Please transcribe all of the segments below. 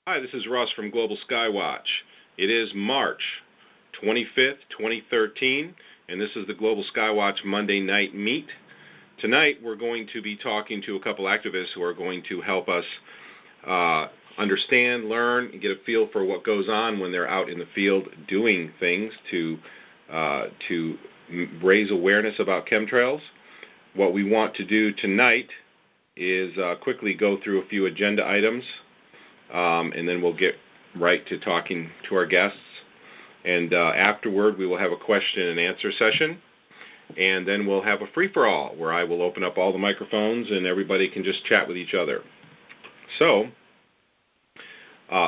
Hi, this is Russ from Global Skywatch. It is March 25th, 2013, and this is the Global Skywatch Monday Night Meet. Tonight we're going to be talking to a couple activists who are going to help us understand, learn, and get a feel for what goes on when they're out in the field doing things to raise awareness about chemtrails. What we want to do tonight is quickly go through a few agenda items. And then we'll get right to talking to our guests. And afterward, we will have a question and answer session. And then we'll have a free-for-all where I will open up all the microphones and everybody can just chat with each other. So,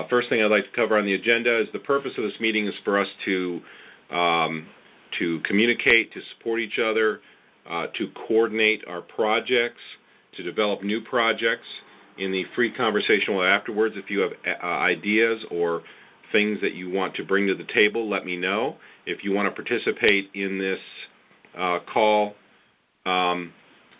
first thing I'd like to cover on the agenda is the purpose of this meeting is for us to communicate, to support each other, to coordinate our projects, to develop new projects. In the free conversation afterwards, if you have ideas or things that you want to bring to the table, let me know. If you want to participate in this call at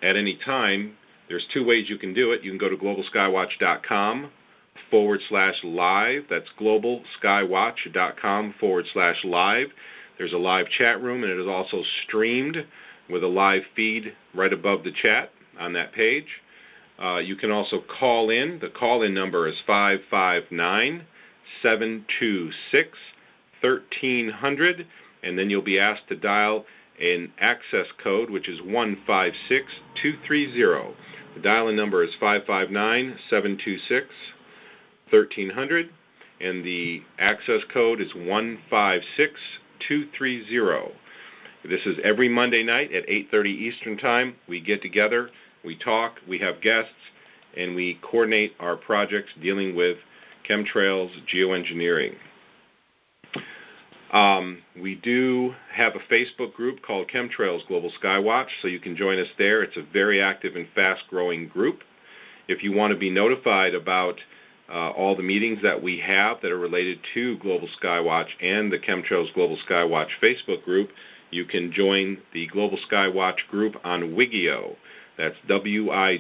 any time, there's two ways you can do it. You can go to globalskywatch.com/live. That's globalskywatch.com/live. There's a live chat room, and it is also streamed with a live feed right above the chat on that page. You can also call in. The call-in number is 559-726-1300, and then you'll be asked to dial an access code, which is 156230. The dial-in number is 559-726-1300, and the access code is 156230. This is every Monday night at 8:30 Eastern Time. We get together. We talk, we have guests, and we coordinate our projects dealing with chemtrails, geoengineering. We do have a Facebook group called Chemtrails Global Skywatch, so you can join us there. It's a very active and fast-growing group. If you want to be notified about all the meetings that we have that are related to Global Skywatch and the Chemtrails Global Skywatch Facebook group, you can join the Global Skywatch group on Wigio. That's wigio.com,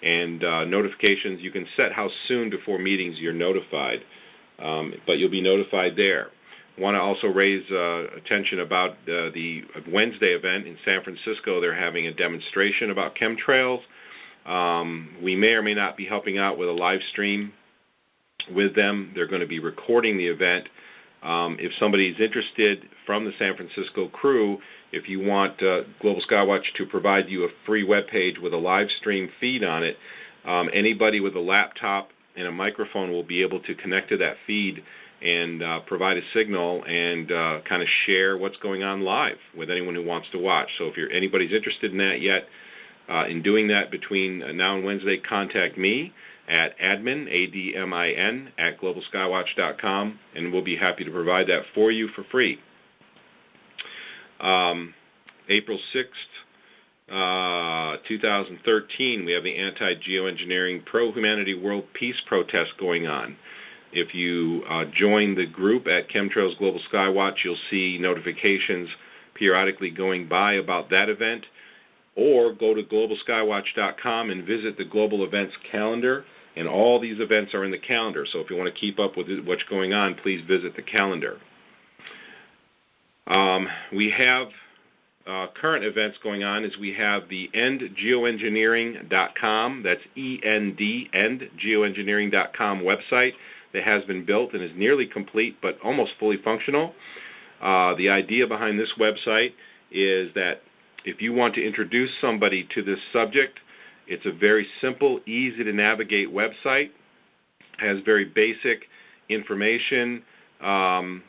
and notifications, you can set how soon before meetings you're notified, but you'll be notified there. I want to also raise attention about the Wednesday event in San Francisco. They're having a demonstration about chemtrails. We may or may not be helping out with a live stream with them. They're going to be recording the event. If somebody's interested from the San Francisco crew, if you want Global Skywatch to provide you a free web page with a live stream feed on it, anybody with a laptop and a microphone will be able to connect to that feed and provide a signal and kind of share what's going on live with anyone who wants to watch. So if anybody's interested in that yet, in doing that between now and Wednesday, contact me at admin, ADMIN, at globalskywatch.com, and we'll be happy to provide that for you for free. April 6th, 2013, we have the Anti-Geoengineering Pro-Humanity World Peace Protest going on. If you join the group at Chemtrails Global Skywatch, you'll see notifications periodically going by about that event, or go to globalskywatch.com and visit the global events calendar, and all these events are in the calendar. So if you want to keep up with what's going on, please visit the calendar. We have current events going on. We have the endgeoengineering.com, that's END, endgeoengineering.com website that has been built and is nearly complete but almost fully functional. The idea behind this website is that if you want to introduce somebody to this subject, it's a very simple, easy to navigate website. It has very basic information, and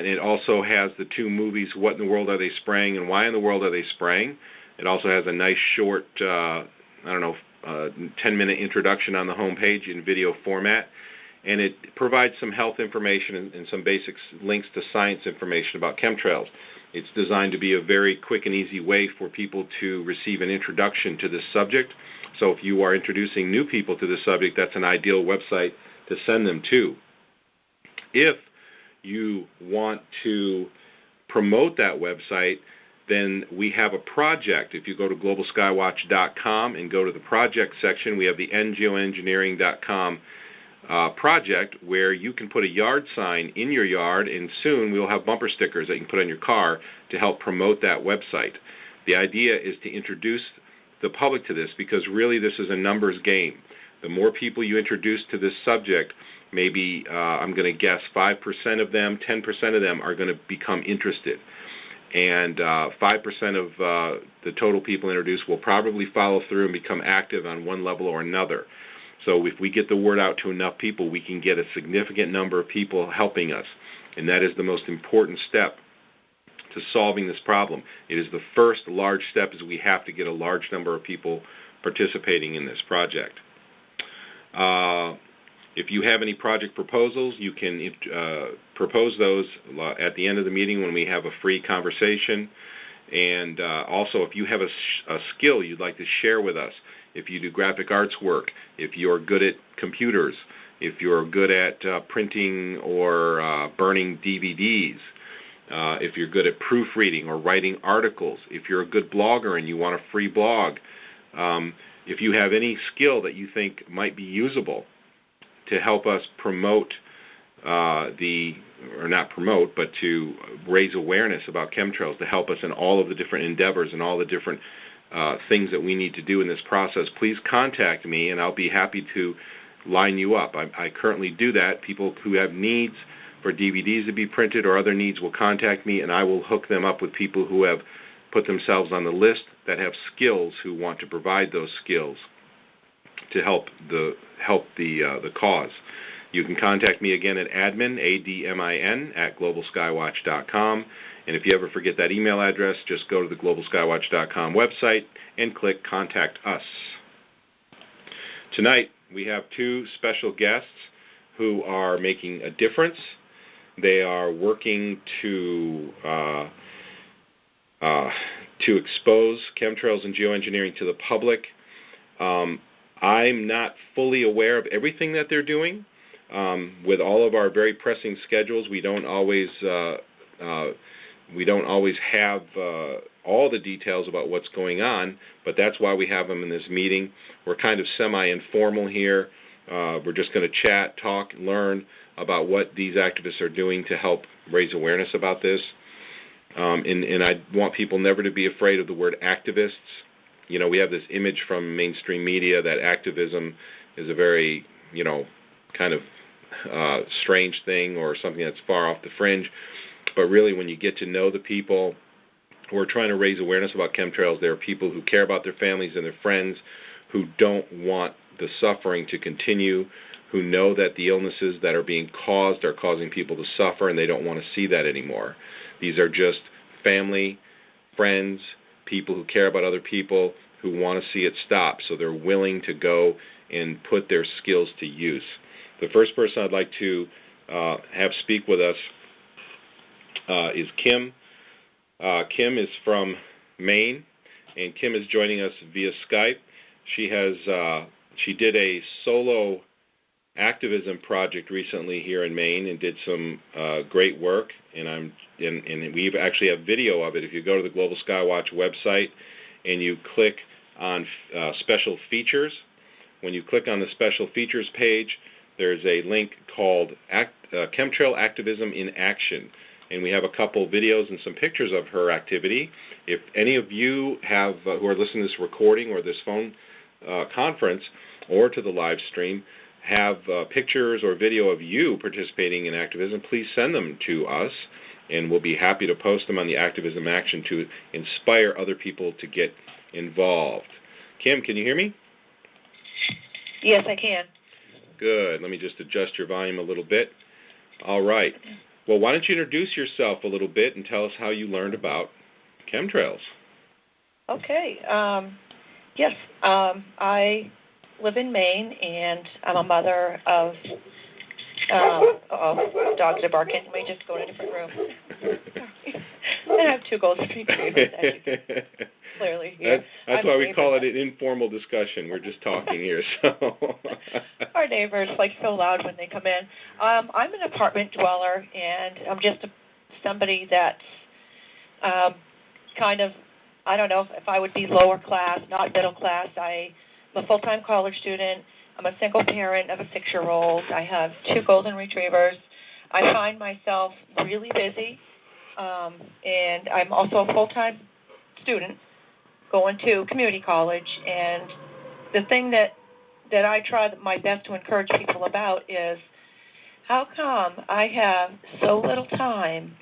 it also has the two movies, What in the World Are They Spraying and Why in the World Are They Spraying. It also has a nice short, 10-minute introduction on the home page in video format. And it provides some health information and some basic links to science information about chemtrails. It's designed to be a very quick and easy way for people to receive an introduction to this subject. So if you are introducing new people to this subject, that's an ideal website to send them to. If you want to promote that website, then we have a project. If you go to globalskywatch.com and go to the project section, we have the ngeoengineering.com project where you can put a yard sign in your yard, and soon we'll have bumper stickers that you can put on your car to help promote that website. The idea is to introduce the public to this, because really this is a numbers game. The more people you introduce to this subject, maybe I'm going to guess 5% of them, 10% of them are going to become interested. And 5% of the total people introduced will probably follow through and become active on one level or another. So if we get the word out to enough people, we can get a significant number of people helping us. And that is the most important step to solving this problem. It is the first large step, is we have to get a large number of people participating in this project. If you have any project proposals, you can propose those at the end of the meeting when we have a free conversation. And also, if you have a skill you'd like to share with us, if you do graphic arts work, if you're good at computers, if you're good at printing or burning DVDs, if you're good at proofreading or writing articles, if you're a good blogger and you want a free blog, if you have any skill that you think might be usable to help us promote or not promote, but to raise awareness about chemtrails, to help us in all of the different endeavors and all the different things that we need to do in this process, please contact me and I'll be happy to line you up. I currently do that. People who have needs for DVDs to be printed or other needs will contact me, and I will hook them up with people who have put themselves on the list that have skills, who want to provide those skills to help the cause. You can contact me again at admin, ADMIN, at globalskywatch.com. And if you ever forget that email address, just go to the globalskywatch.com website and click Contact Us. Tonight, we have two special guests who are making a difference. They are working to expose chemtrails and geoengineering to the public. I'm not fully aware of everything that they're doing. With all of our very pressing schedules, we don't always have all the details about what's going on, but that's why we have them in this meeting. We're kind of semi-informal here. We're just going to chat, talk, learn about what these activists are doing to help raise awareness about this. And I want people never to be afraid of the word activists. You know, we have this image from mainstream media that activism is a very, kind of strange thing or something that's far off the fringe. But really, when you get to know the people who are trying to raise awareness about chemtrails, there are people who care about their families and their friends, who don't want the suffering to continue, who know that the illnesses that are being caused are causing people to suffer, and they don't want to see that anymore. These are just family, friends, people who care about other people, who want to see it stop, so they're willing to go and put their skills to use. The first person I'd like to have speak with us is Kim. Kim is from Maine, and Kim is joining us via Skype. She did a solo activism project recently here in Maine and did some great work, and we actually have video of it. If you go to the Global Skywatch website and you click on special features, when you click on the special features page, there's a link called Chemtrail Activism in Action, and we have a couple videos and some pictures of her activity. If any of you have who are listening to this recording or this phone conference or to the live stream have pictures or video of you participating in activism, please send them to us, and we'll be happy to post them on the Activism Action to inspire other people to get involved. Kim, can you hear me? Yes, I can. Good. Let me just adjust your volume a little bit. All right. Well, why don't you introduce yourself a little bit and tell us how you learned about chemtrails? Okay. Yes, I live in Maine, and I'm a mother of dogs are barking. Let me just go in a different room. And I have two golden retrievers, as you can clearly hear. That's why we call it an informal discussion. We're just talking here. So our neighbors so loud when they come in. I'm an apartment dweller, and I'm just somebody that's kind of, I don't know if I would be lower class, not middle class. I'm a full-time college student. I'm a single parent of a 6-year-old. I have 2 golden retrievers. I find myself really busy, and I'm also a full-time student going to community college. And the thing that I try my best to encourage people about is, how come I have so little time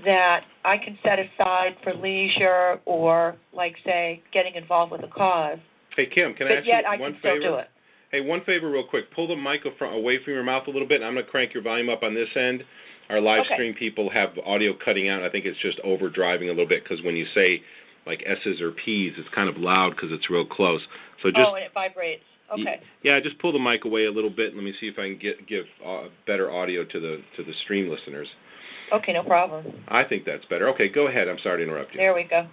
that I can set aside for leisure or, like, say, getting involved with a cause? Hey, Kim, can I ask you yet I one can still favor? do it. Hey, one favor real quick. Pull the microphone away from your mouth a little bit, and I'm going to crank your volume up on this end. Our live stream people have audio cutting out. I think it's just overdriving a little bit because when you say, like, S's or P's, it's kind of loud because it's real close. So just, and it vibrates. Okay. Yeah, just pull the mic away a little bit. Let me see if I can give better audio to the stream listeners. Okay, no problem. I think that's better. Okay, go ahead. I'm sorry to interrupt you. There we go.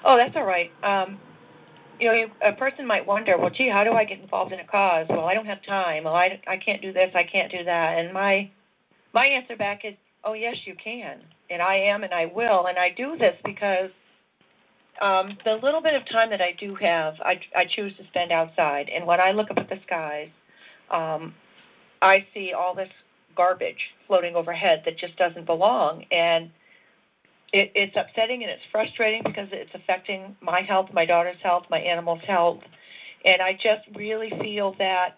Oh, that's all right. A person might wonder, well, gee, how do I get involved in a cause? Well, I don't have time. Well, I can't do this. I can't do that. And my answer back is, oh, yes, you can. And I am, and I will. And I do this because the little bit of time that I do have, I choose to spend outside. And when I look up at the skies, I see all this garbage floating overhead that just doesn't belong. And it's upsetting and it's frustrating because it's affecting my health, my daughter's health, my animal's health. And I just really feel that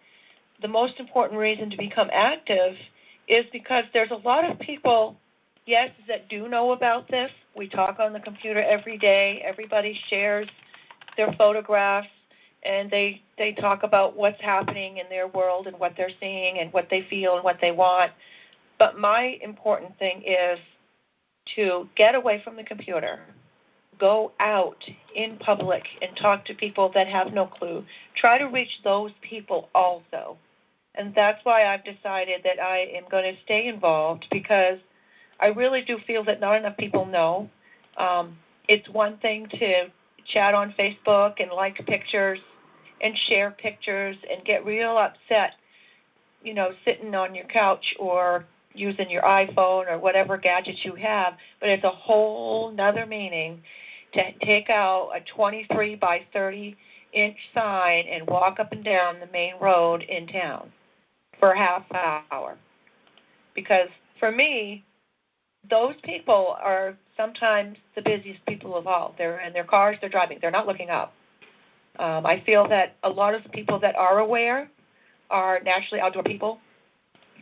the most important reason to become active is because there's a lot of people, yes, that do know about this. We talk on the computer every day. Everybody shares their photographs, and they talk about what's happening in their world and what they're seeing and what they feel and what they want. But my important thing is to get away from the computer, go out in public and talk to people that have no clue. Try to reach those people also. And that's why I've decided that I am going to stay involved, because I really do feel that not enough people know. It's one thing to chat on Facebook and like pictures and share pictures and get real upset, sitting on your couch or using your iPhone or whatever gadgets you have, but it's a whole nother meaning to take out a 23 by 30-inch sign and walk up and down the main road in town for a half hour. Because for me, those people are sometimes the busiest people of all. They're in their cars, they're driving, they're not looking up. I feel that a lot of the people that are aware are naturally outdoor people.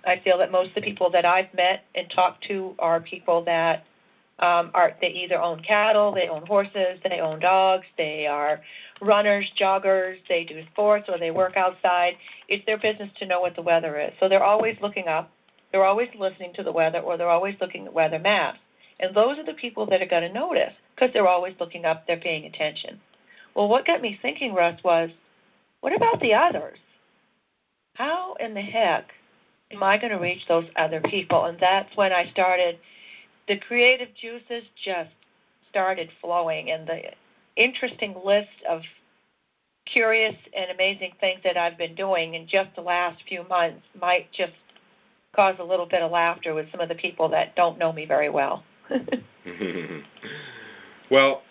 I feel that most of the people that I've met and talked to are people that they either own cattle, they own horses, they own dogs, they are runners, joggers, they do sports, or they work outside. It's their business to know what the weather is. So they're always looking up, they're always listening to the weather, or they're always looking at weather maps. And those are the people that are going to notice, because they're always looking up, they're paying attention. Well, what got me thinking, Russ, was, what about the others? How in the heck am I going to reach those other people? And that's when I started, the creative juices just started flowing, and the interesting list of curious and amazing things that I've been doing in just the last few months might just cause a little bit of laughter with some of the people that don't know me very well. Well,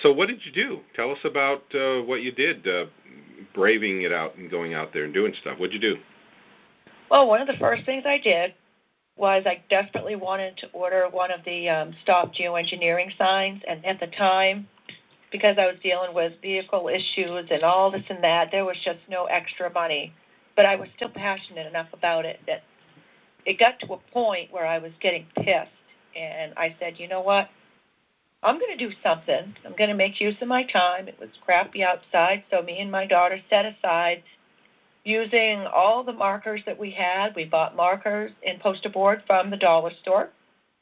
so what did you do? Tell us about what you did, braving it out and going out there and doing stuff. What did you do? Well, one of the first things I did was I desperately wanted to order one of the Stop Geoengineering signs, and at the time, because I was dealing with vehicle issues and all this and that, there was just no extra money. But I was still passionate enough about it that it got to a point where I was getting pissed, and I said, you know what? I'm going to do something. I'm going to make use of my time. It was crappy outside, so me and my daughter set aside, using all the markers that we had. We bought markers and poster board from the dollar store,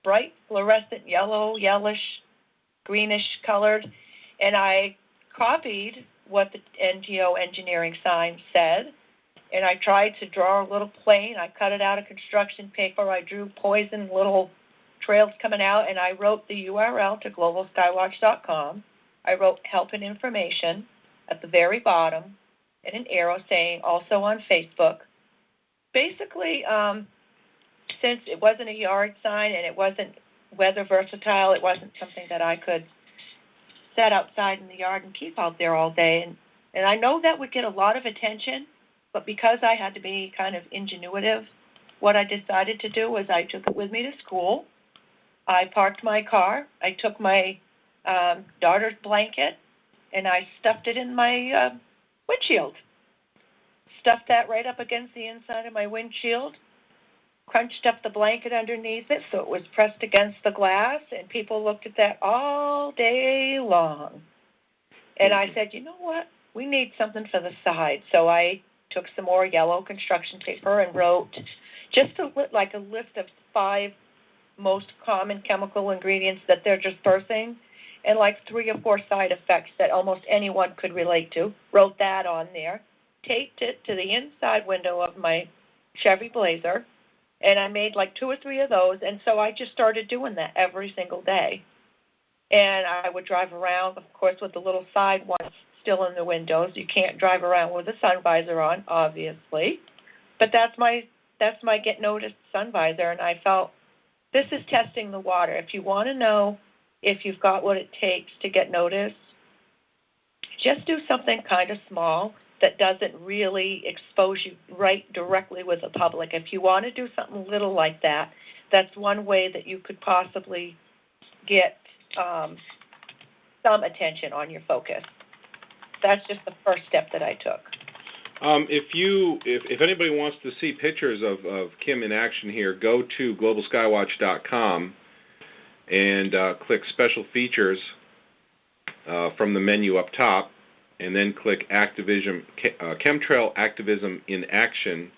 bright, fluorescent yellow, yellowish, greenish colored, and I copied what the NGO engineering sign said, and I tried to draw a little plane. I cut it out of construction paper. I drew poison little trails coming out, and I wrote the URL to globalskywatch.com. I wrote help and information at the very bottom, and an arrow saying also on Facebook. Basically, since it wasn't a yard sign and it wasn't weather versatile, it wasn't something that I could sit outside in the yard and keep out there all day. And I know that would get a lot of attention, but because I had to be kind of ingenuitive, what I decided to do was I took it with me to school. I parked my car. I took my daughter's blanket, and I stuffed it in my windshield. Stuffed that right up against the inside of my windshield, crunched up the blanket underneath it so it was pressed against the glass, and people looked at that all day long. And I said, you know what? We need something for the side. So I took some more yellow construction paper and wrote just like a list of 5 most common chemical ingredients that they're dispersing, and like 3 or 4 side effects that almost anyone could relate to. Wrote that on there, taped it to the inside window of my Chevy Blazer, and I made like 2 or 3 of those, and so I just started doing that every single day. And I would drive around, of course, with the little side ones still in the windows. You can't drive around with a sun visor on, obviously, but that's my get noticed sun visor, and I felt this is testing the water. If you want to know if you've got what it takes to get noticed, just do something kind of small that doesn't really expose you right directly with the public. If you want to do something little like that, that's one way that you could possibly get some attention on your focus. That's just the first step that I took. If anybody wants to see pictures of Kim in action here, go to globalskywatch.com and click Special Features from the menu up top, and then click Chemtrail Activism in Action.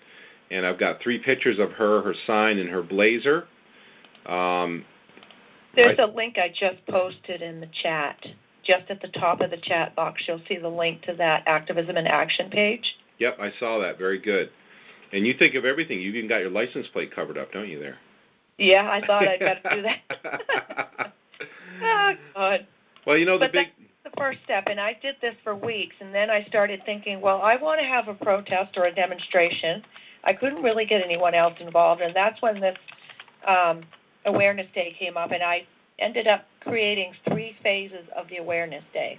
And I've got 3 pictures of her sign, and her blazer. There's a link I just posted in the chat. Just at the top of the chat box, you'll see the link to that Activism in Action page. Yep, I saw that. Very good. And you think of everything. You even got your license plate covered up, don't you, there? Yeah, I thought I'd better do that. Oh, God. Well, that's the first step, and I did this for weeks, and then I started thinking, well, I want to have a protest or a demonstration. I couldn't really get anyone else involved, and that's when this Awareness Day came up, and I ended up creating 3 phases of the Awareness Day.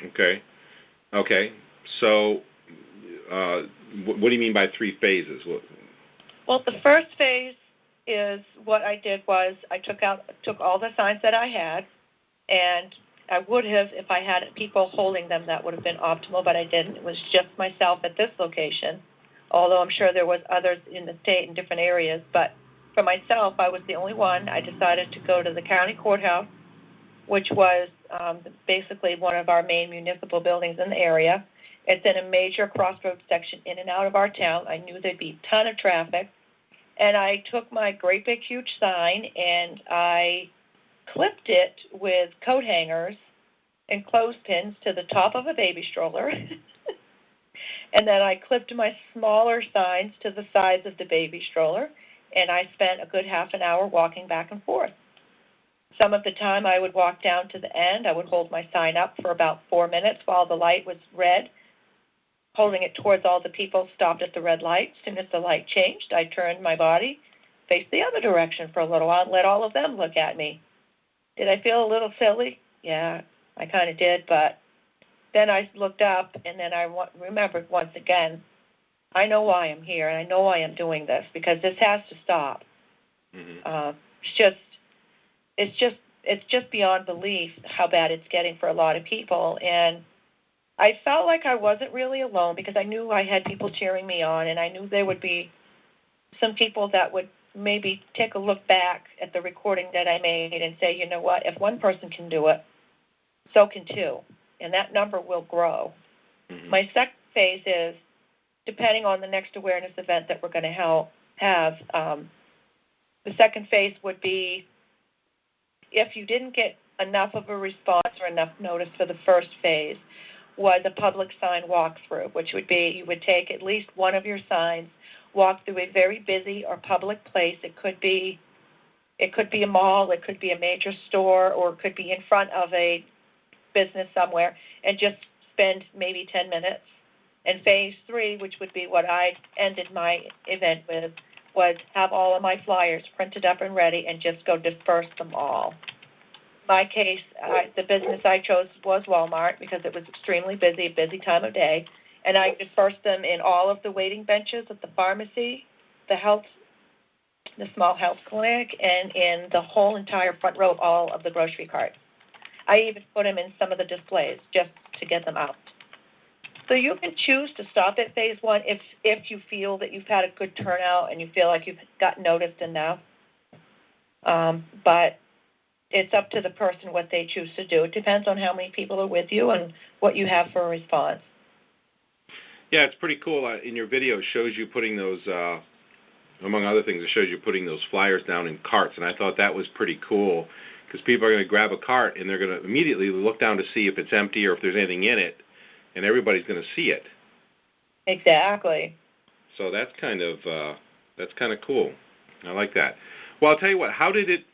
Okay. So what do you mean by 3 phases? Well, the first phase is what I did was I took all the signs that I had, and I would have, if I had people holding them, that would have been optimal, but I didn't. It was just myself at this location, although I'm sure there was others in the state in different areas. But for myself, I was the only one. I decided to go to the county courthouse, which was basically one of our main municipal buildings in the area. It's in a major crossroads section in and out of our town. I knew there'd be a ton of traffic. And I took my great big huge sign and I clipped it with coat hangers and clothespins to the top of a baby stroller. And then I clipped my smaller signs to the sides of the baby stroller, and I spent a good half an hour walking back and forth. Some of the time I would walk down to the end. I would hold my sign up for about 4 minutes while the light was red, holding it towards all the people stopped at the red light. As soon as the light changed, I turned my body, faced the other direction for a little while, and let all of them look at me. Did I feel a little silly? Yeah, I kind of did, but then I looked up, and then I remembered once again, I know why I'm here, and I know why I'm doing this, because this has to stop. Mm-hmm. It's just beyond belief how bad it's getting for a lot of people, and I felt like I wasn't really alone because I knew I had people cheering me on, and I knew there would be some people that would maybe take a look back at the recording that I made and say, you know what, if one person can do it, so can 2, and that number will grow. Mm-hmm. My second phase is, depending on the next awareness event that we're going to have, the second phase would be if you didn't get enough of a response or enough notice for the first phase, was a public sign walkthrough, which would be you would take at least one of your signs, walk through a very busy or public place. It could be a mall, it could be a major store, or it could be in front of a business somewhere, and just spend maybe 10 minutes. And phase 3, which would be what I ended my event with, was have all of my flyers printed up and ready and just go disperse them all. my case, the business I chose was Walmart because it was extremely busy time of day, and I dispersed them in all of the waiting benches at the pharmacy, the small health clinic, and in the whole entire front row of all of the grocery carts. I even put them in some of the displays just to get them out. So you can choose to stop at phase one if you feel that you've had a good turnout and you feel like you've got noticed enough. But it's up to the person what they choose to do. It depends on how many people are with you and what you have for a response. Yeah, it's pretty cool. In your video, it shows you putting those, among other things, it shows you putting those flyers down in carts, and I thought that was pretty cool because people are going to grab a cart and they're going to immediately look down to see if it's empty or if there's anything in it, and everybody's going to see it. Exactly. So that's kind of cool. I like that. Well, I'll tell you what. How did it?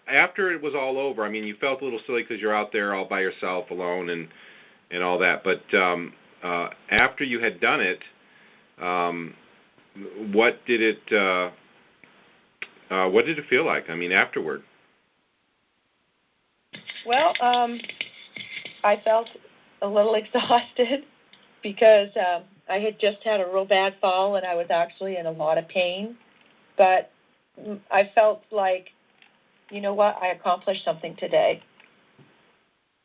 After it was all over, I mean, you felt a little silly because you're out there all by yourself, alone, and all that. But after you had done it, what did it feel like? I mean, afterward. Well, I felt a little exhausted because I had just had a real bad fall and I was actually in a lot of pain. But I felt like, you know what, I accomplished something today.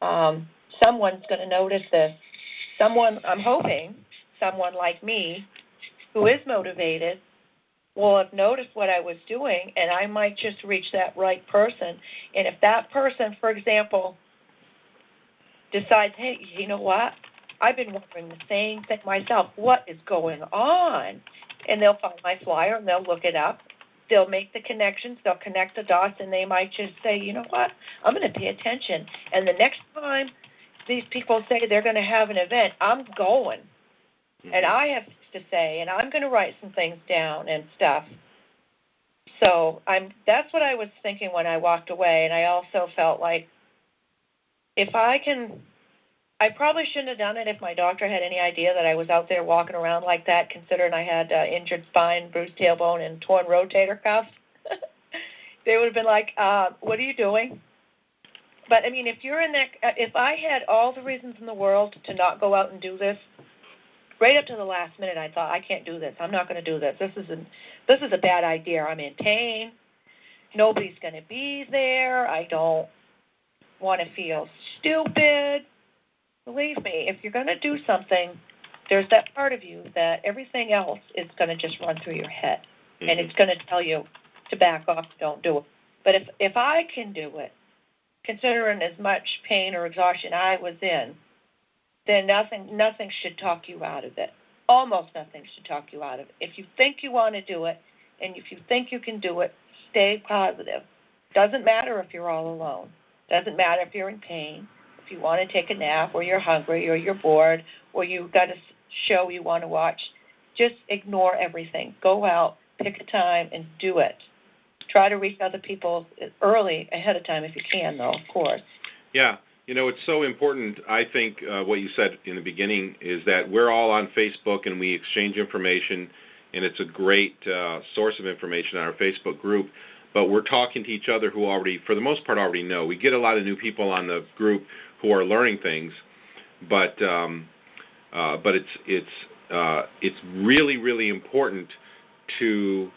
Someone's going to notice this. I'm hoping someone like me who is motivated will have noticed what I was doing, and I might just reach that right person. And if that person, for example, decides, hey, you know what, I've been wondering the same thing myself. What is going on? And they'll find my flyer, and they'll look it up. They'll make the connections. They'll connect the dots, and they might just say, you know what, I'm going to pay attention. And the next time these people say they're going to have an event, I'm going. Mm-hmm. And I have to say, and I'm going to write some things down and stuff. So that's what I was thinking when I walked away, and I also felt like I probably shouldn't have done it if my doctor had any idea that I was out there walking around like that, considering I had injured spine, bruised tailbone, and torn rotator cuff. They would have been like, what are you doing? But, I mean, if I had all the reasons in the world to not go out and do this, right up to the last minute I thought, I can't do this. I'm not going to do this. This is a bad idea. I'm in pain. Nobody's going to be there. I don't want to feel stupid. Believe me, if you're going to do something, there's that part of you that everything else is going to just run through your head. Mm-hmm. And it's going to tell you to back off, don't do it. But if I can do it, considering as much pain or exhaustion I was in, then nothing should talk you out of it. Almost nothing should talk you out of it. If you think you want to do it, and if you think you can do it, stay positive. Doesn't matter if you're all alone. Doesn't matter if you're in pain. If you want to take a nap, or you're hungry, or you're bored, or you've got a show you want to watch, just ignore everything. Go out, pick a time, and do it. Try to reach other people early, ahead of time if you can, though, of course. Yeah. It's so important, I think, what you said in the beginning is that we're all on Facebook and we exchange information, and it's a great source of information on our Facebook group. But we're talking to each other who already, for the most part, already know. We get a lot of new people on the group who are learning things, but it's really, really important to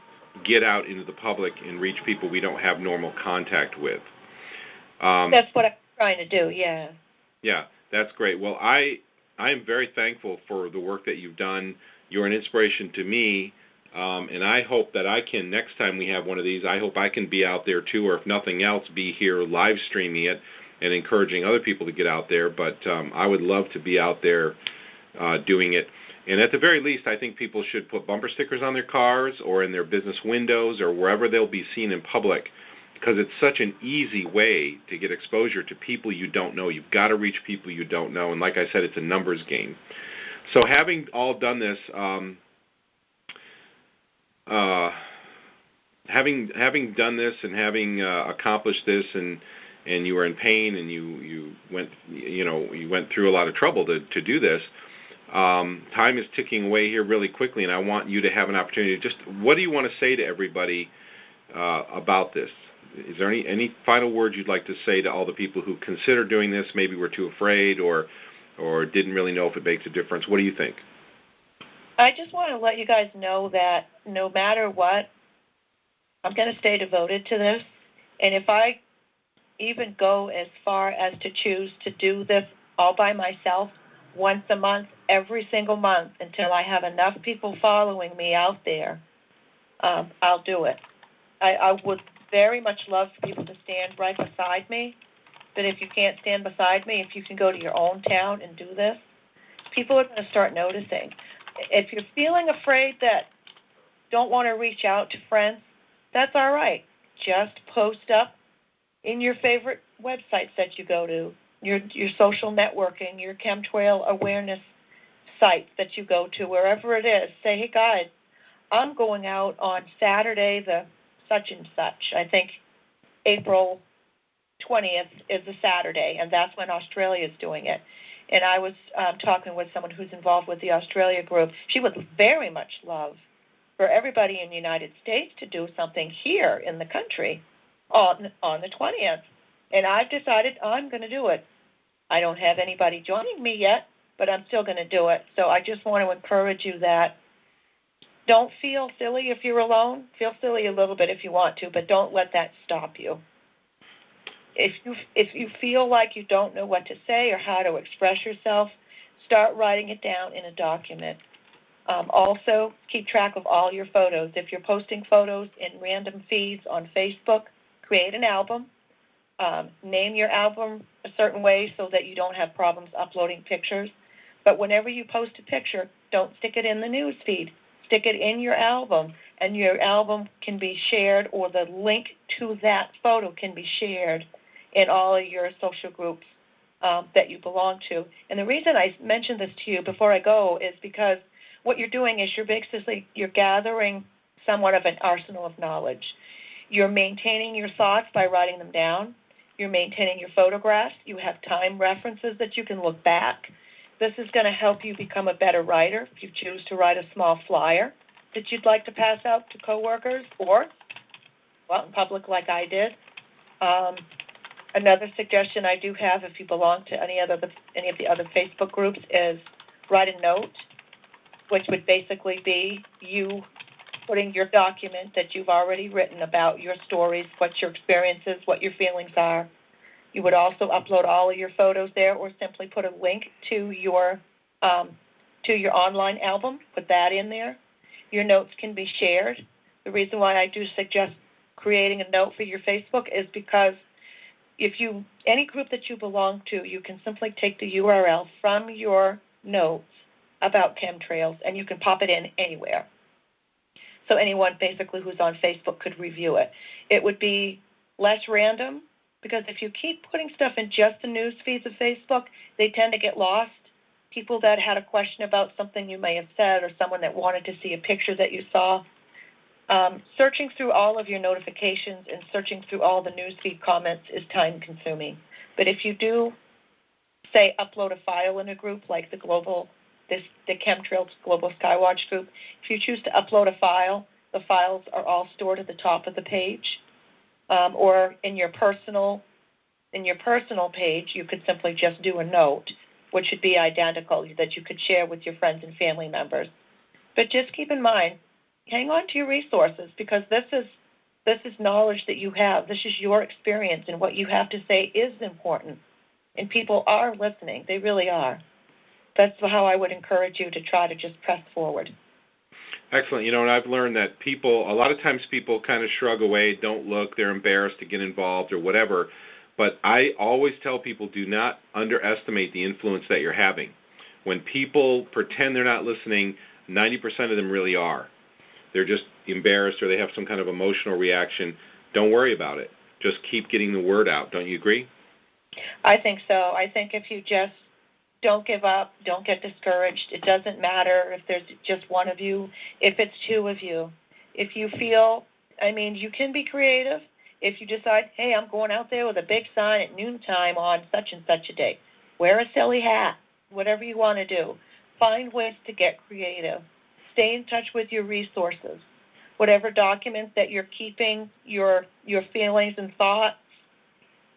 get out into the public and reach people we don't have normal contact with. That's what I'm trying to do, yeah. Yeah, that's great. Well, I am very thankful for the work that you've done. You're an inspiration to me, and I hope that I can, next time we have one of these, I hope I can be out there too, or if nothing else, be here live streaming it and encouraging other people to get out there. But I would love to be out there doing it. And at the very least, I think people should put bumper stickers on their cars or in their business windows or wherever they'll be seen in public, because it's such an easy way to get exposure to people you don't know. You've got to reach people you don't know. And like I said, it's a numbers game. So having all done this, having done this and having accomplished this, and you were in pain and you went through a lot of trouble to do this. Time is ticking away here really quickly, and I want you to have an opportunity. Just what do you want to say to everybody about this? Is there any final words you'd like to say to all the people who consider doing this, maybe were too afraid or didn't really know if it makes a difference? What do you think? I just want to let you guys know that no matter what, I'm going to stay devoted to this. And if I even go as far as to choose to do this all by myself once a month, every single month, until I have enough people following me out there, I'll do it. I would very much love for people to stand right beside me, but if you can't stand beside me, if you can go to your own town and do this, people are going to start noticing. If you're feeling afraid that don't want to reach out to friends, that's all right. Just post up in your favorite websites that you go to, your social networking, your chemtrail awareness sites that you go to, wherever it is. Say, hey, guys, I'm going out on Saturday the such and such. I think April 20th is a Saturday, and that's when Australia is doing it. And I was talking with someone who's involved with the Australia group. She would very much love for everybody in the United States to do something here in the country on the 20th. And I've decided I'm going to do it. I don't have anybody joining me yet, but I'm still going to do it. So I just want to encourage you that don't feel silly if you're alone. Feel silly a little bit if you want to, but don't let that stop you. If you feel like you don't know what to say or how to express yourself, start writing it down in a document. Also, keep track of all your photos. If you're posting photos in random feeds on Facebook, create an album. Name your album a certain way so that you don't have problems uploading pictures. But whenever you post a picture, don't stick it in the news feed. Stick it in your album, and your album can be shared, or the link to that photo can be shared in all of your social groups that you belong to. And the reason I mentioned this to you before I go is because what you're doing is you're gathering somewhat of an arsenal of knowledge. You're maintaining your thoughts by writing them down. You're maintaining your photographs. You have time references that you can look back. This is going to help you become a better writer if you choose to write a small flyer that you'd like to pass out to coworkers or out in public like I did. Another suggestion I do have, if you belong to any of the other Facebook groups, is write a note, which would basically be you putting your document that you've already written about your stories, what your experiences, what your feelings are. You would also upload all of your photos there, or simply put a link to your online album. Put that in there. Your notes can be shared. The reason why I do suggest creating a note for your Facebook is because any group that you belong to, you can simply take the URL from your notes about chemtrails, and you can pop it in anywhere. So anyone basically who's on Facebook could review it. It would be less random, because if you keep putting stuff in just the news feeds of Facebook, they tend to get lost. People that had a question about something you may have said, or someone that wanted to see a picture that you saw, searching through all of your notifications and searching through all the newsfeed comments is time-consuming. But if you do, say, upload a file in a group like the Chemtrails Global Skywatch group, if you choose to upload a file, the files are all stored at the top of the page. Or in your personal page, you could simply just do a note, which should be identical, that you could share with your friends and family members. But just keep in mind, hang on to your resources, because this is knowledge that you have. This is your experience, and what you have to say is important. And people are listening. They really are. That's how I would encourage you to try to just press forward. Excellent. And I've learned that a lot of times people kind of shrug away, don't look, they're embarrassed to get involved or whatever. But I always tell people, do not underestimate the influence that you're having. When people pretend they're not listening, 90% of them really are. They're just embarrassed, or they have some kind of emotional reaction. Don't worry about it. Just keep getting the word out. Don't you agree? I think so. I think if you just don't give up, don't get discouraged. It doesn't matter if there's just one of you, if it's two of you. If you feel, you can be creative. If you decide, hey, I'm going out there with a big sign at noontime on such and such a day, wear a silly hat, whatever you want to do. Find ways to get creative. Stay in touch with your resources. whatever documents that you're keeping, your feelings and thoughts.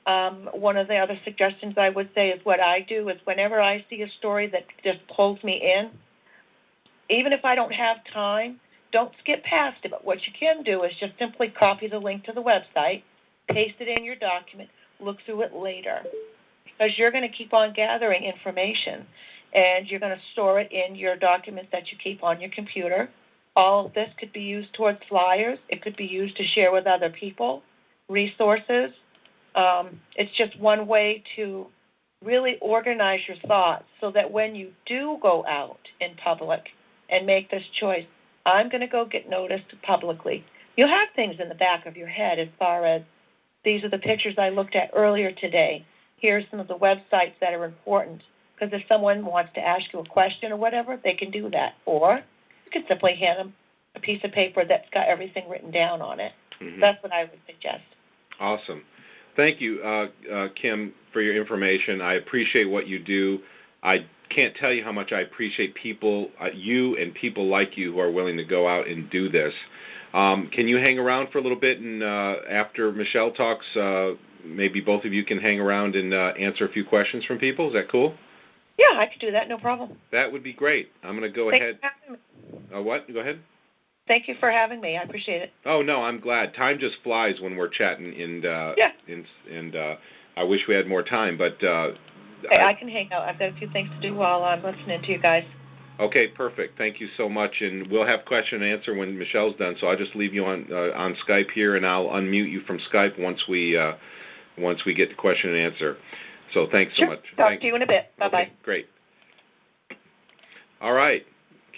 One of the other suggestions I would say is what I do is whenever I see a story that just pulls me in, even if I don't have time, don't skip past it. But what you can do is just simply copy the link to the website, paste it in your document, look through it later. Because you're going to keep on gathering information, and you're going to store it in your documents that you keep on your computer. All of this could be used towards flyers. It could be used to share with other people, resources. It's just one way to really organize your thoughts so that when you do go out in public and make this choice, I'm going to go get noticed publicly, you'll have things in the back of your head as far as these are the pictures I looked at earlier today. Here's some of the websites that are important. Because if someone wants to ask you a question or whatever, they can do that. Or you could simply hand them a piece of paper that's got everything written down on it. Mm-hmm. That's what I would suggest. Awesome. Thank you, Kim, for your information. I appreciate what you do. I can't tell you how much I appreciate people, you and people like you who are willing to go out and do this. Can you hang around for a little bit, and after Michelle talks, maybe both of you can hang around and answer a few questions from people? Is that cool? Yeah, I could do that, no problem. That would be great. I'm going to go ahead. What? Go ahead. Thank you for having me. I appreciate it. Oh, no, I'm glad. Time just flies when we're chatting, and I wish we had more time, but... I can hang out. I've got a few things to do while I'm listening to you guys. Okay, perfect. Thank you so much, and we'll have question and answer when Michelle's done, so I'll just leave you on Skype here, and I'll unmute you from Skype once we get to question and answer. So thanks so much. Talk to you in a bit. Bye-bye. Okay, great. All right,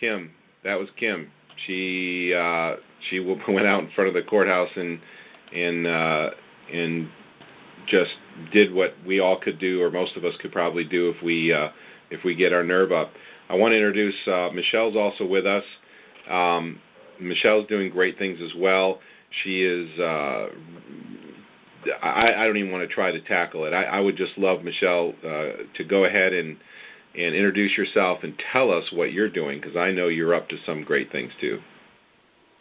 Kim. That was Kim. She went out in front of the courthouse and just did what we all could do, or most of us could probably do if we get our nerve up. I want to introduce Michelle's also with us. Michelle's doing great things as well. She is. I don't even want to try to tackle it. I would just love Michelle to go ahead and introduce yourself and tell us what you're doing, because I know you're up to some great things too.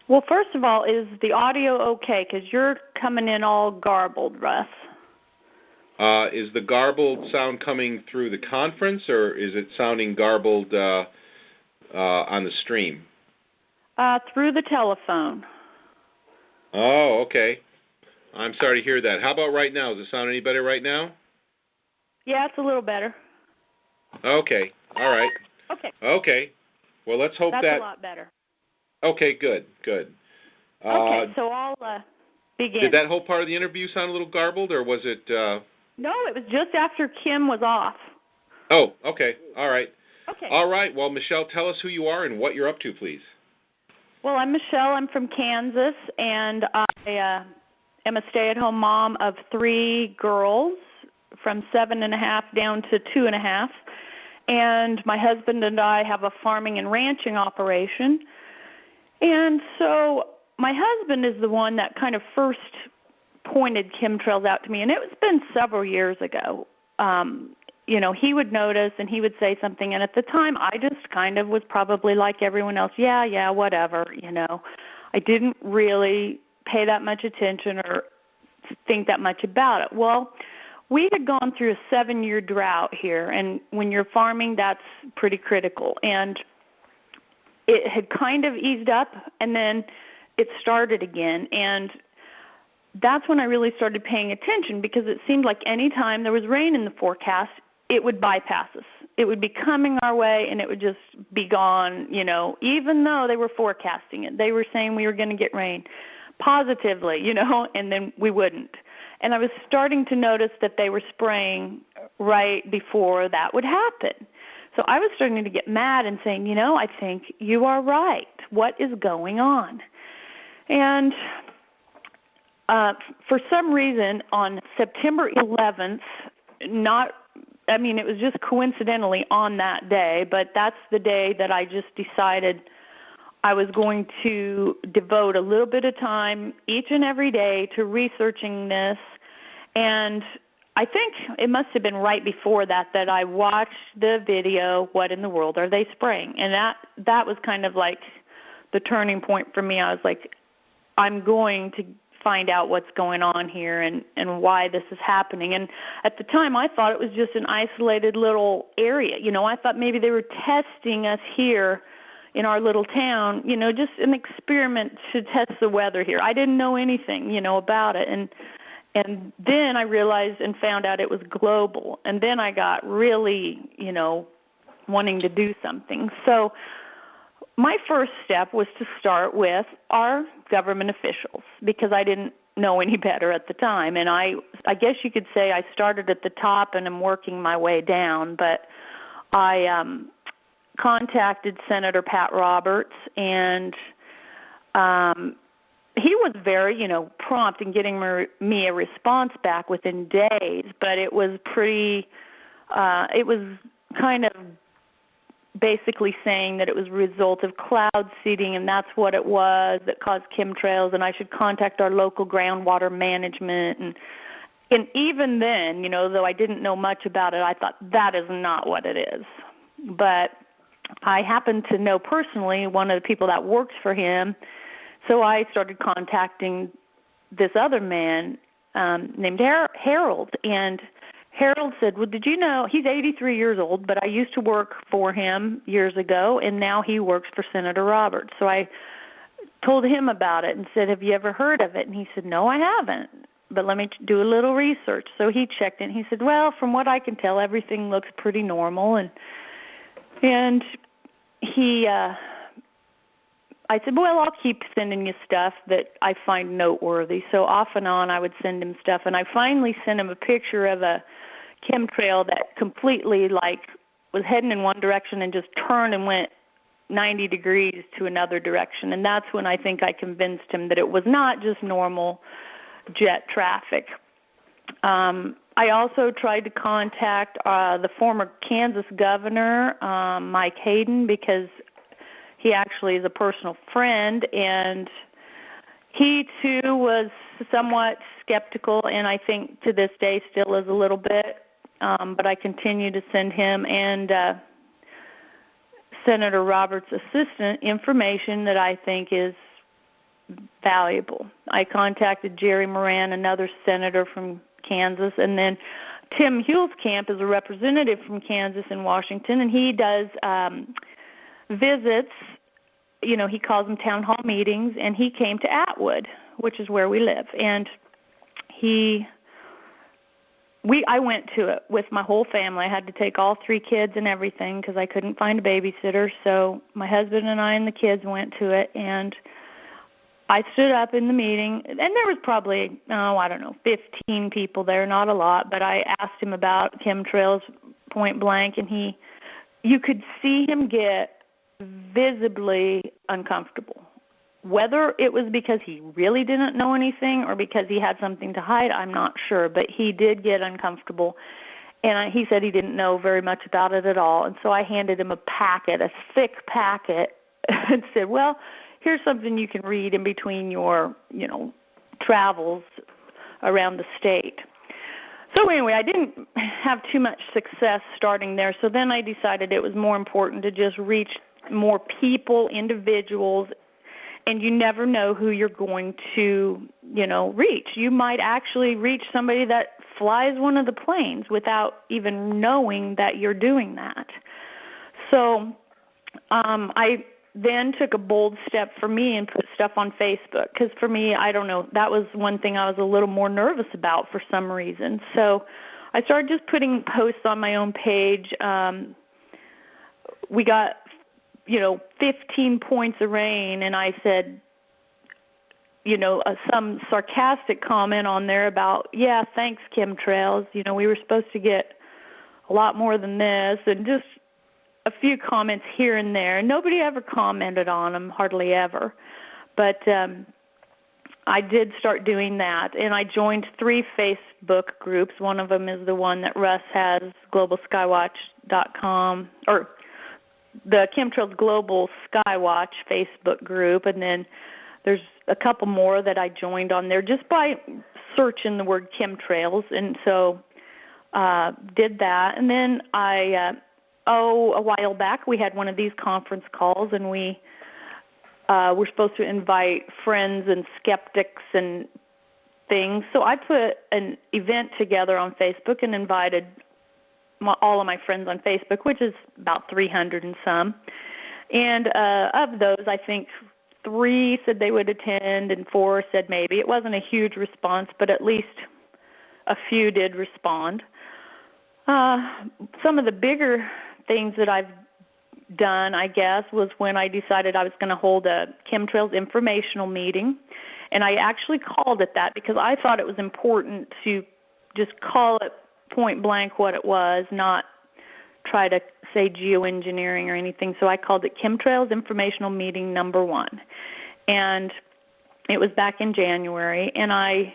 Well, first of all, is the audio okay? Because you're coming in all garbled, Russ. Is the garbled sound coming through the conference, or is it sounding garbled on the stream? Through the telephone. Oh, okay. I'm sorry to hear that. How about right now? Does it sound any better right now? Yeah, it's a little better. Okay. All right. Okay. Well, let's hope that's a lot better. Okay, good. Okay, so I'll begin. Did that whole part of the interview sound a little garbled, or was it... No, it was just after Kim was off. Oh, okay. All right. Okay. All right. Well, Michelle, tell us who you are and what you're up to, please. Well, I'm Michelle. I'm from Kansas, and I am a stay-at-home mom of 3 girls from 7.5 down to 2.5. And my husband and I have a farming and ranching operation. And so my husband is the one that kind of first pointed chemtrails out to me, and it's been several years ago. He would notice and he would say something, and at the time I just kind of was probably like everyone else, yeah, whatever, I didn't really pay that much attention or think that much about it. Well, we had gone through a 7-year drought here, and when you're farming, that's pretty critical. And it had kind of eased up, and then it started again. And that's when I really started paying attention, because it seemed like any time there was rain in the forecast, it would bypass us. It would be coming our way, and it would just be gone, even though they were forecasting it. They were saying we were going to get rain positively, and then we wouldn't. And I was starting to notice that they were spraying right before that would happen. So I was starting to get mad and saying, I think you are right. What is going on? And for some reason, on September 11th, it was just coincidentally on that day, but that's the day that I just decided I was going to devote a little bit of time each and every day to researching this. And I think it must have been right before that I watched the video, What in the World Are They Spraying? And that was kind of like the turning point for me. I was like, I'm going to find out what's going on here and why this is happening. And at the time, I thought it was just an isolated little area. I thought maybe they were testing us here in our little town, just an experiment to test the weather here. I didn't know anything, about it. And then I realized and found out it was global. And then I got really, wanting to do something. So my first step was to start with our government officials because I didn't know any better at the time. And I guess you could say I started at the top and I'm working my way down. But I contacted Senator Pat Roberts, and he was very, prompt in getting me a response back within days. But it was it was kind of basically saying that it was a result of cloud seeding, and that's what it was that caused chemtrails, and I should contact our local groundwater management. And even then, though I didn't know much about it, I thought that is not what it is. But I happened to know personally one of the people that works for him, so I started contacting this other man named Harold, and Harold said, well, did you know, he's 83 years old, but I used to work for him years ago, and now he works for Senator Roberts. So I told him about it and said, have you ever heard of it? And he said, no, I haven't, but let me do a little research. So he checked it, and he said, well, from what I can tell, everything looks pretty normal. And he, I said, well, I'll keep sending you stuff that I find noteworthy. So off and on I would send him stuff, and I finally sent him a picture of a chemtrail that completely was heading in one direction and just turned and went 90 degrees to another direction. And that's when I think I convinced him that it was not just normal jet traffic. I also tried to contact the former Kansas governor, Mike Hayden, because he actually is a personal friend, and he too was somewhat skeptical, and I think to this day still is a little bit. But I continue to send him and Senator Roberts' assistant information that I think is valuable. I contacted Jerry Moran, another senator from Kansas, and then Tim Huelskamp is a representative from Kansas and Washington, and he does visits. He calls them town hall meetings, and he came to Atwood, which is where we live, and I went to it with my whole family. I had to take all 3 kids and everything because I couldn't find a babysitter. So my husband and I and the kids went to it, and I stood up in the meeting, and there was probably, 15 people there, not a lot, but I asked him about chemtrails point blank, and you could see him get visibly uncomfortable. Whether it was because he really didn't know anything or because he had something to hide, I'm not sure, but he did get uncomfortable, and he said he didn't know very much about it at all. And so I handed him a thick packet, and said, well, here's something you can read in between your, travels around the state. So anyway, I didn't have too much success starting there, so then I decided it was more important to just reach more people, individuals, and you never know who you're going to, reach. You might actually reach somebody that flies one of the planes without even knowing that you're doing that. So I then took a bold step for me and put stuff on Facebook because for me, I don't know, that was one thing I was a little more nervous about for some reason. So I started just putting posts on my own page. We got 15 points of rain, and I said, some sarcastic comment on there about, yeah, thanks, chemtrails. We were supposed to get a lot more than this, and just a few comments here and there. Nobody ever commented on them, hardly ever. But I did start doing that, and I joined 3 Facebook groups. One of them is the one that Russ has, globalskywatch.com, or the Chemtrails Global Skywatch Facebook group, and then there's a couple more that I joined on there just by searching the word chemtrails, and so did that. And then a while back we had one of these conference calls, and we we're supposed to invite friends and skeptics and things. So I put an event together on Facebook and invited all of my friends on Facebook, which is about 300 and some. And of those, I think 3 said they would attend and 4 said maybe. It wasn't a huge response, but at least a few did respond. Some of the bigger things that I've done, I guess, was when I decided I was going to hold a chemtrails informational meeting. And I actually called it that because I thought it was important to just call it point blank what it was, not try to say geoengineering or anything. So I called it Chemtrails Informational Meeting number 1. And it was back in January. And I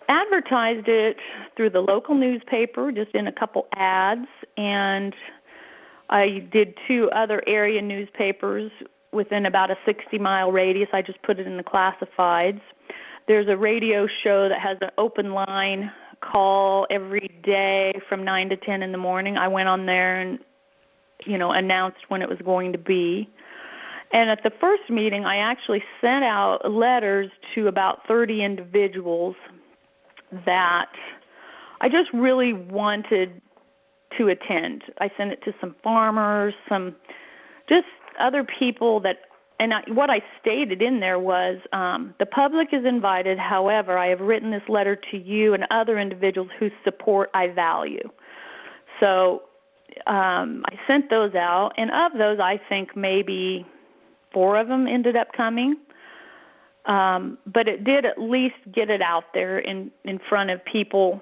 advertised it through the local newspaper, just in a couple ads. And I did 2 other area newspapers within about a 60-mile radius. I just put it in the classifieds. There's a radio show that has an open line call every day from 9 to 10 in the morning. I went on there and, announced when it was going to be. And at the first meeting, I actually sent out letters to about 30 individuals that I just really wanted to attend. I sent it to some farmers, some just other people that, and what I stated in there was, the public is invited. However, I have written this letter to you and other individuals whose support I value. So I sent those out, and of those, I think maybe 4 of them ended up coming. But it did at least get it out there in front of people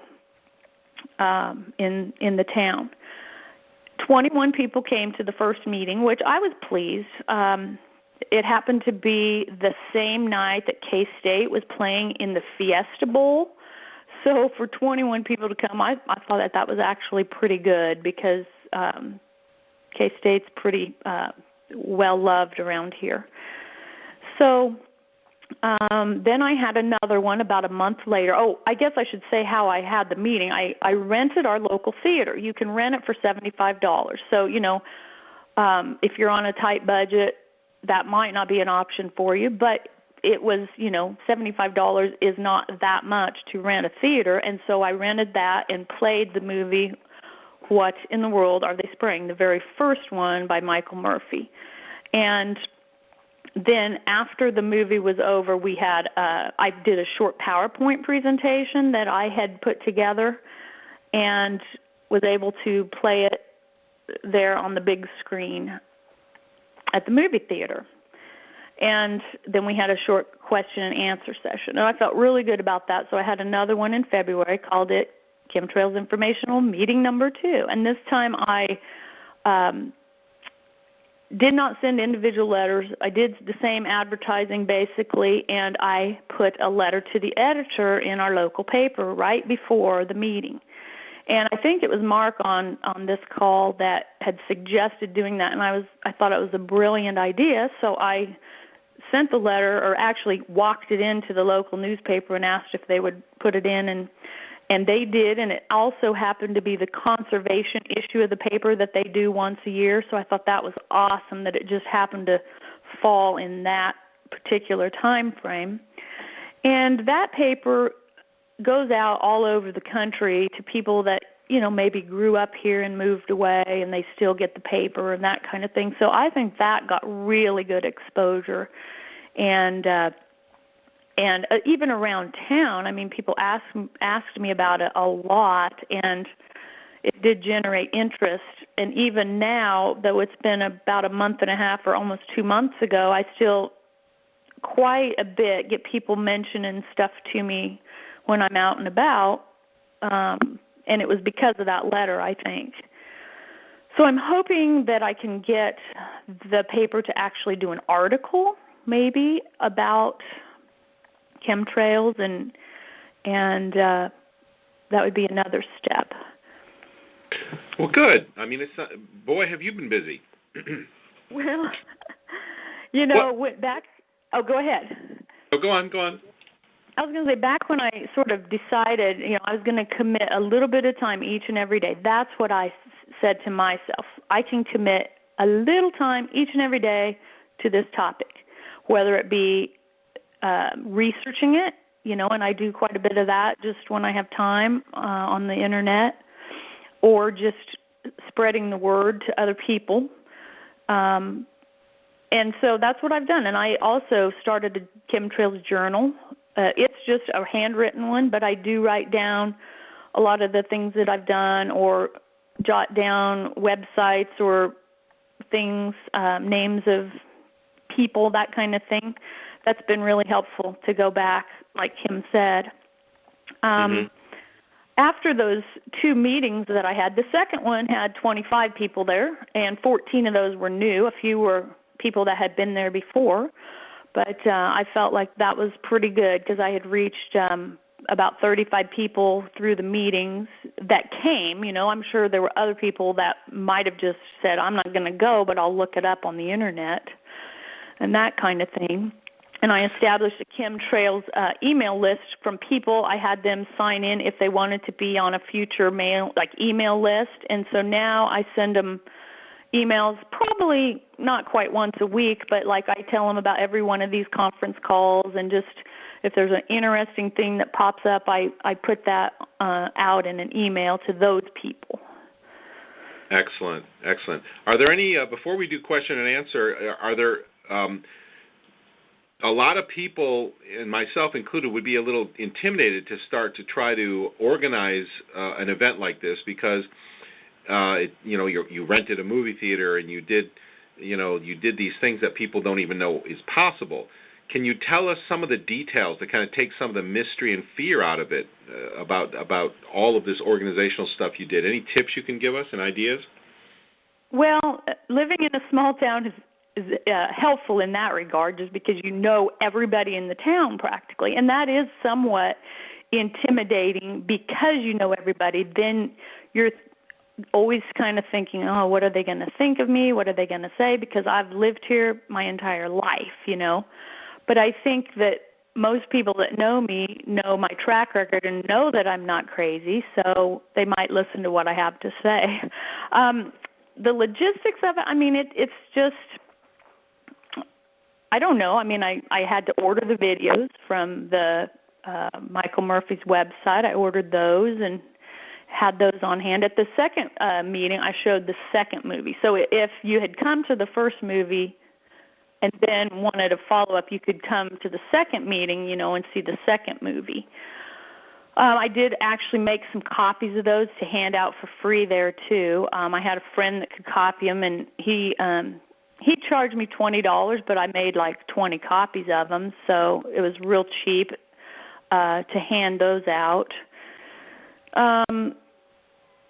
in the town. 21 people came to the first meeting, which I was pleased. It happened to be the same night that K-State was playing in the Fiesta Bowl. So for 21 people to come, I thought that was actually pretty good because K-State's pretty well-loved around here. So then I had another one about a month later. Oh, I guess I should say how I had the meeting. I rented our local theater. You can rent it for $75. So, if you're on a tight budget, that might not be an option for you. But it was, $75 is not that much to rent a theater. And so I rented that and played the movie What in the World Are They Spraying?, the very first one by Michael Murphy. And then after the movie was over, we had I did a short PowerPoint presentation that I had put together and was able to play it there on the big screen at the movie theater. And then we had a short question and answer session. And I felt really good about that, so I had another one in February, called it Chemtrails Informational Meeting number 2. And this time I did not send individual letters. I did the same advertising basically, and I put a letter to the editor in our local paper right before the meeting. And I think it was Mark on this call that had suggested doing that, and I thought it was a brilliant idea, so I sent the letter, or actually walked it into the local newspaper and asked if they would put it in, and they did, and it also happened to be the conservation issue of the paper that they do once a year, so I thought that was awesome that it just happened to fall in that particular time frame. And that paper goes out all over the country to people that, maybe grew up here and moved away and they still get the paper and that kind of thing. So I think that got really good exposure. And even around town, people asked me about it a lot, and it did generate interest. And even now, though it's been about a month and a half or almost 2 months ago, I still quite a bit get people mentioning stuff to me when I'm out and about, and it was because of that letter, I think. So I'm hoping that I can get the paper to actually do an article, maybe, about chemtrails, and that would be another step. Well, good. It's not, boy, have you been busy. Well, back. Oh, go ahead. Oh, go on. I was going to say, back when I sort of decided, I was going to commit a little bit of time each and every day, that's what I said to myself. I can commit a little time each and every day to this topic, whether it be researching it, and I do quite a bit of that just when I have time on the internet, or just spreading the word to other people. And so that's what I've done. And I also started a chemtrails journal. It's just a handwritten one, but I do write down a lot of the things that I've done, or jot down websites or things, names of people, that kind of thing. That's been really helpful to go back, like Kim said. After those 2 meetings that I had, the second one had 25 people there, and 14 of those were new. A few were people that had been there before, but I felt like that was pretty good because I had reached about 35 people through the meetings that came. I'm sure there were other people that might have just said, I'm not going to go, but I'll look it up on the internet and that kind of thing. And I established a chemtrails email list from people. I had them sign in if they wanted to be on a future email list. And so now I send them emails, probably not quite once a week, but I tell them about every one of these conference calls, and just if there's an interesting thing that pops up, I put that out in an email to those people. Excellent. Are there any, before we do question and answer, are there a lot of people, and myself included, would be a little intimidated to start to try to organize an event like this because, you rented a movie theater and you did these things that people don't even know is possible. Can you tell us some of the details that kind of take some of the mystery and fear out of it about all of this organizational stuff you did? Any tips you can give us and ideas? Well, living in a small town is helpful in that regard, just because you know everybody in the town practically, and that is somewhat intimidating because you know everybody. Then you're always kind of thinking, oh, what are they going to think of me? What are they going to say? Because I've lived here my entire life, But I think that most people that know me know my track record and know that I'm not crazy, so they might listen to what I have to say. The logistics of it, it's just, I don't know. I had to order the videos from the Michael Murphy's website. I ordered those and had those on hand. At the second meeting, I showed the second movie. So if you had come to the first movie and then wanted a follow-up, you could come to the second meeting, and see the second movie. I did actually make some copies of those to hand out for free there, too. I had a friend that could copy them, and he charged me $20, but I made 20 copies of them, so it was real cheap to hand those out.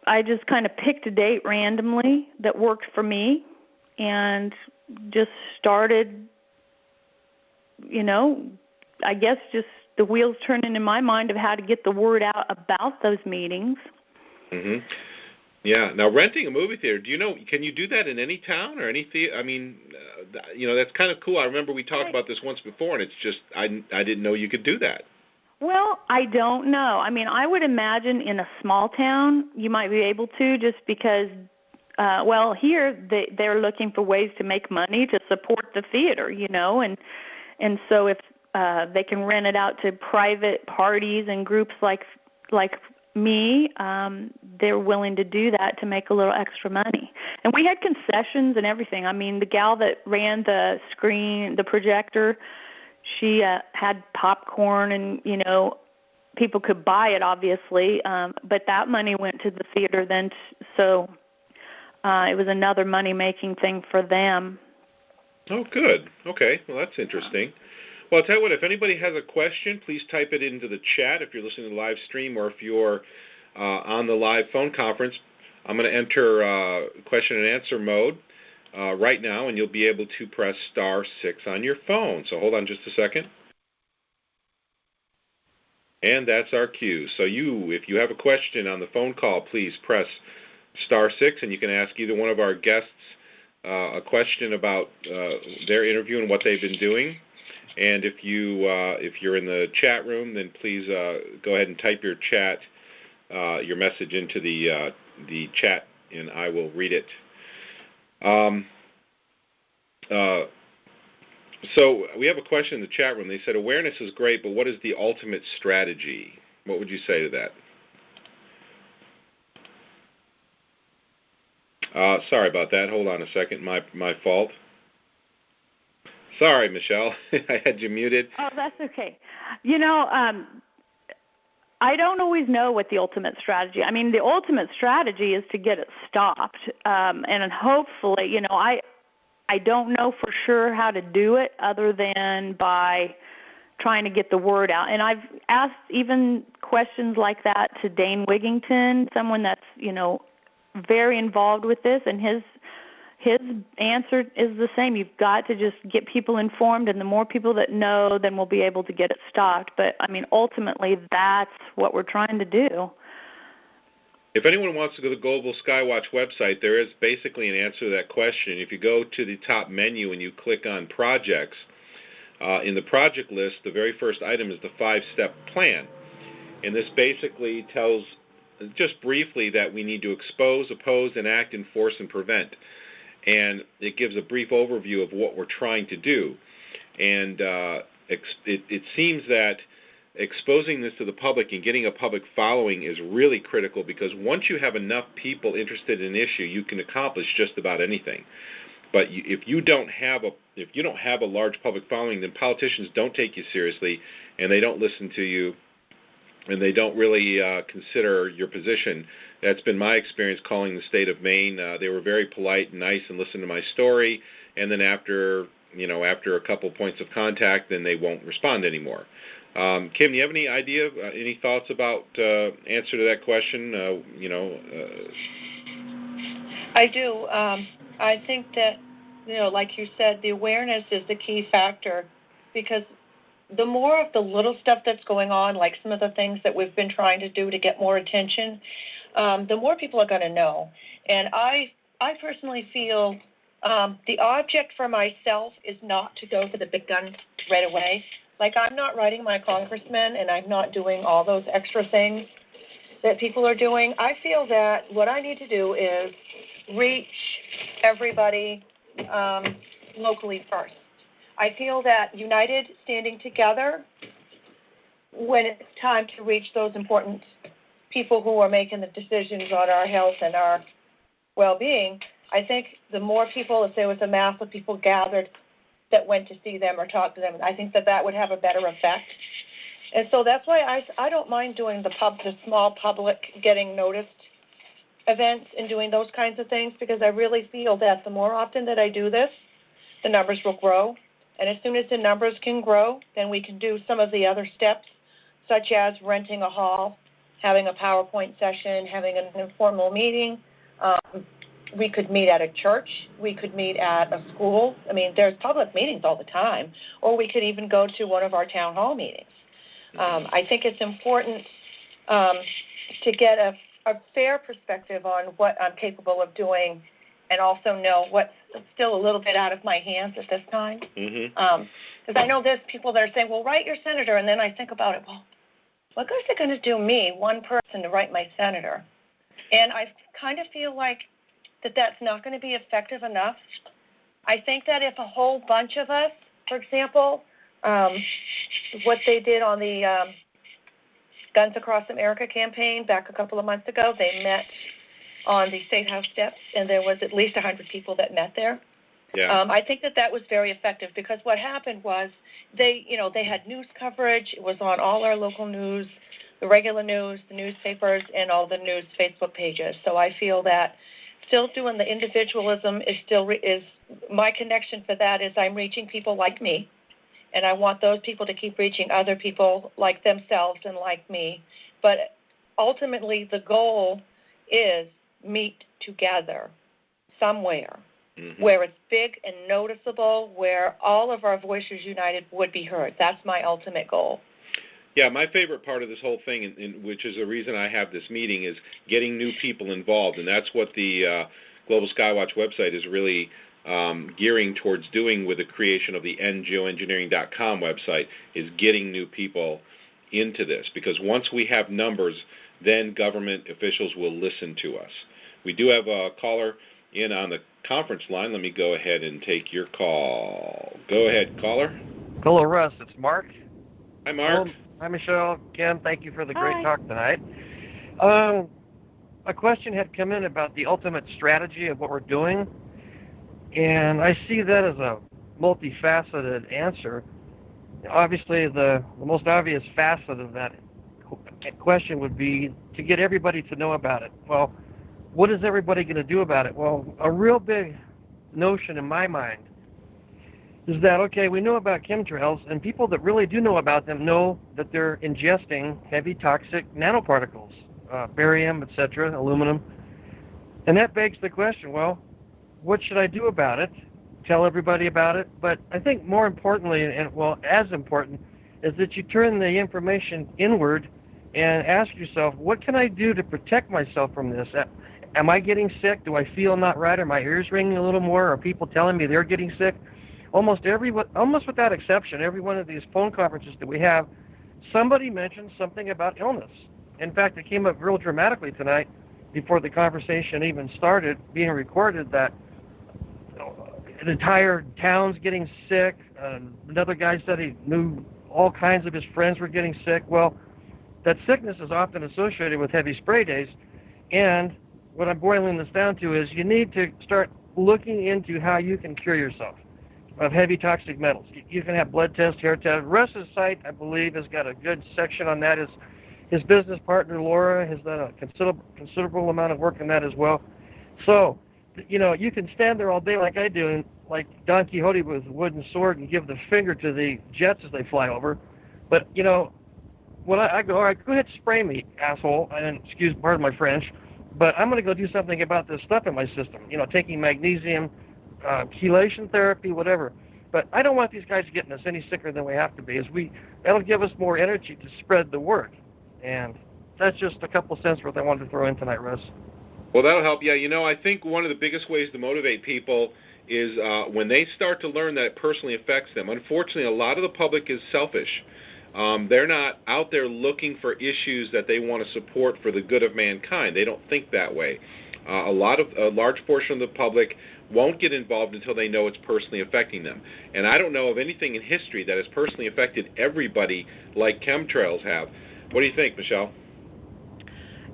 I just kind of picked a date randomly that worked for me and just started, I guess just the wheels turning in my mind of how to get the word out about those meetings. Mm-hmm. Yeah. Now, renting a movie theater, can you do that in any town or any theater? That's kind of cool. I remember we talked about this once before, and it's just I didn't know you could do that. Well, I don't know. I would imagine in a small town you might be able to, just because, here they're looking for ways to make money to support the theater, and so if they can rent it out to private parties and groups like me, they're willing to do that to make a little extra money. And we had concessions and everything. The gal that ran the screen, the projector, she had popcorn and, people could buy it, obviously, but that money went to the theater then, so it was another money-making thing for them. Oh, good. Okay. Well, that's interesting. Well, I'll tell you what, if anybody has a question, please type it into the chat if you're listening to the live stream, or if you're on the live phone conference. I'm going to enter question and answer mode right now, and you'll be able to press *6 on your phone. So hold on just a second. And that's our cue. So if you have a question on the phone call, please press *6, and you can ask either one of our guests a question about their interview and what they've been doing. And if you're in the chat room, then please go ahead and type your message into the chat, and I will read it. So we have a question in the chat room. They said awareness is great, but what is the ultimate strategy? What would you say to that? Sorry about that. Hold on a second. My fault. Sorry, Michelle. I had you muted. Oh, that's okay. I don't always know what the ultimate strategy. I mean, the ultimate strategy is to get it stopped, and hopefully, I don't know for sure how to do it other than by trying to get the word out. And I've asked even questions like that to Dane Wigington, someone that's very involved with this, and his answer is the same. You've got to just get people informed, and the more people that know, then we'll be able to get it stopped. But, I mean, ultimately, that's what we're trying to do. If anyone wants to go to the Global Skywatch website, there is basically an answer to that question. If you go to the top menu and you click on projects, in the project list, the very first item is the 5-step plan. And this basically tells, just briefly, that we need to expose, oppose, enact, enforce, and prevent. And it gives a brief overview of what we're trying to do. And it seems that exposing this to the public and getting a public following is really critical, because once you have enough people interested in an issue, you can accomplish just about anything. But if you don't have a large public following, then politicians don't take you seriously, and they don't listen to you, and they don't really consider your position. That's been my experience calling the state of Maine. They were very polite and nice and listened to my story, and then after a couple points of contact, then they won't respond anymore. Kim, do you have any idea, any thoughts about answer to that question? I do. I think that, like you said, the awareness is the key factor, because the more of the little stuff that's going on, like some of the things that we've been trying to do to get more attention, the more people are going to know. And I personally feel the object for myself is not to go for the big guns right away. Like, I'm not writing my congressman, and I'm not doing all those extra things that people are doing. I feel that what I need to do is reach everybody locally first. I feel that united, standing together, when it's time to reach those important people who are making the decisions on our health and our well-being, I think the more people, if there was a mass of people gathered that went to see them or talk to them, I think that would have a better effect. And so that's why I don't mind doing the small public getting noticed events and doing those kinds of things, because I really feel that the more often that I do this, the numbers will grow. And as soon as the numbers can grow, then we can do some of the other steps, such as renting a hall, having a PowerPoint session, having an informal meeting. We could meet at a church. We could meet at a school. I mean, there's public meetings all the time. Or we could even go to one of our town hall meetings. I think it's important to get a fair perspective on what I'm capable of doing, and also know what's still a little bit out of my hands at this time. Because I know there's people that are saying, well, write your senator. And then I think about it, well, what good is it going to do me, one person, to write my senator? And I kind of feel like that's not going to be effective enough. I think that if a whole bunch of us, for example, what they did on the Guns Across America campaign back a couple of months ago, they met on the State House steps, and there was at least 100 people that met there. Yeah. I think that was very effective, because what happened was they had news coverage. It was on all our local news, the regular news, the newspapers, and all the news Facebook pages. So I feel that still doing the individualism is my connection for that is I'm reaching people like me, and I want those people to keep reaching other people like themselves and like me. But ultimately, the goal is meet together somewhere where it's big and noticeable, where all of our voices united would be heard. That's my ultimate goal. Yeah, my favorite part of this whole thing, which is the reason I have this meeting, is getting new people involved, and that's what the Global Skywatch website is really gearing towards doing with the creation of the ngeoengineering.com website, is getting new people into this, because once we have numbers, then government officials will listen to us. We do have a caller in on the conference line. Let me go ahead and take your call. Go ahead, caller. Hello, Russ. It's Mark. Hi, Mark. Hi, Michelle. Kim, thank you for the great Hi. talk tonight. A question had come in about the ultimate strategy of what we're doing, and I see that as a multifaceted answer. Obviously, the most obvious facet of that question would be to get everybody to know about it. Well, what is everybody going to do about it? Well, a real big notion in my mind is that, okay, we know about chemtrails, and people that really do know about them know that they're ingesting heavy toxic nanoparticles, barium, etc., aluminum. And that begs the question, well, what should I do about it? Tell everybody about it. But I think more importantly, and well, as important, is that you turn the information inward and ask yourself, what can I do to protect myself from this? Am I getting sick? Do I feel not right? Are my ears ringing a little more? Are people telling me they're getting sick? Almost without exception, every one of these phone conferences that we have, somebody mentions something about illness. In fact, it came up real dramatically tonight before the conversation even started being recorded that an entire town's getting sick. Another guy said he knew all kinds of his friends were getting sick. Well, that sickness is often associated with heavy spray days, and what I'm boiling this down to is you need to start looking into how you can cure yourself of heavy toxic metals. You can have blood tests, hair tests. Russ's site, I believe, has got a good section on that. His business partner, Laura, has done a considerable amount of work on that as well. So, you can stand there all day like I do, and like Don Quixote with a wooden sword and give the finger to the jets as they fly over. But, when I go, all right, go ahead and spray me, asshole, and pardon my French, but I'm going to go do something about this stuff in my system, taking magnesium, chelation therapy, whatever. But I don't want these guys getting us any sicker than we have to be. That'll give us more energy to spread the word. And that's just a couple cents worth I wanted to throw in tonight, Russ. Well, that'll help. Yeah, I think one of the biggest ways to motivate people is when they start to learn that it personally affects them. Unfortunately, a lot of the public is selfish. They're not out there looking for issues that they want to support for the good of mankind. They don't think that way. A large portion of the public won't get involved until they know it's personally affecting them. And I don't know of anything in history that has personally affected everybody like chemtrails have. What do you think, Michelle?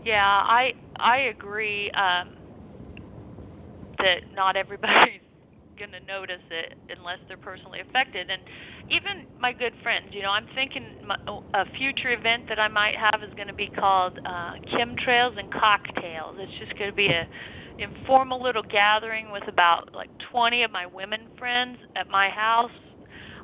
Yeah, I agree that not everybody's going to notice it unless they're personally affected. And even my good friends, I'm thinking a future event that I might have is going to be called Chemtrails and Cocktails. It's just going to be a informal little gathering with about 20 of my women friends at my house.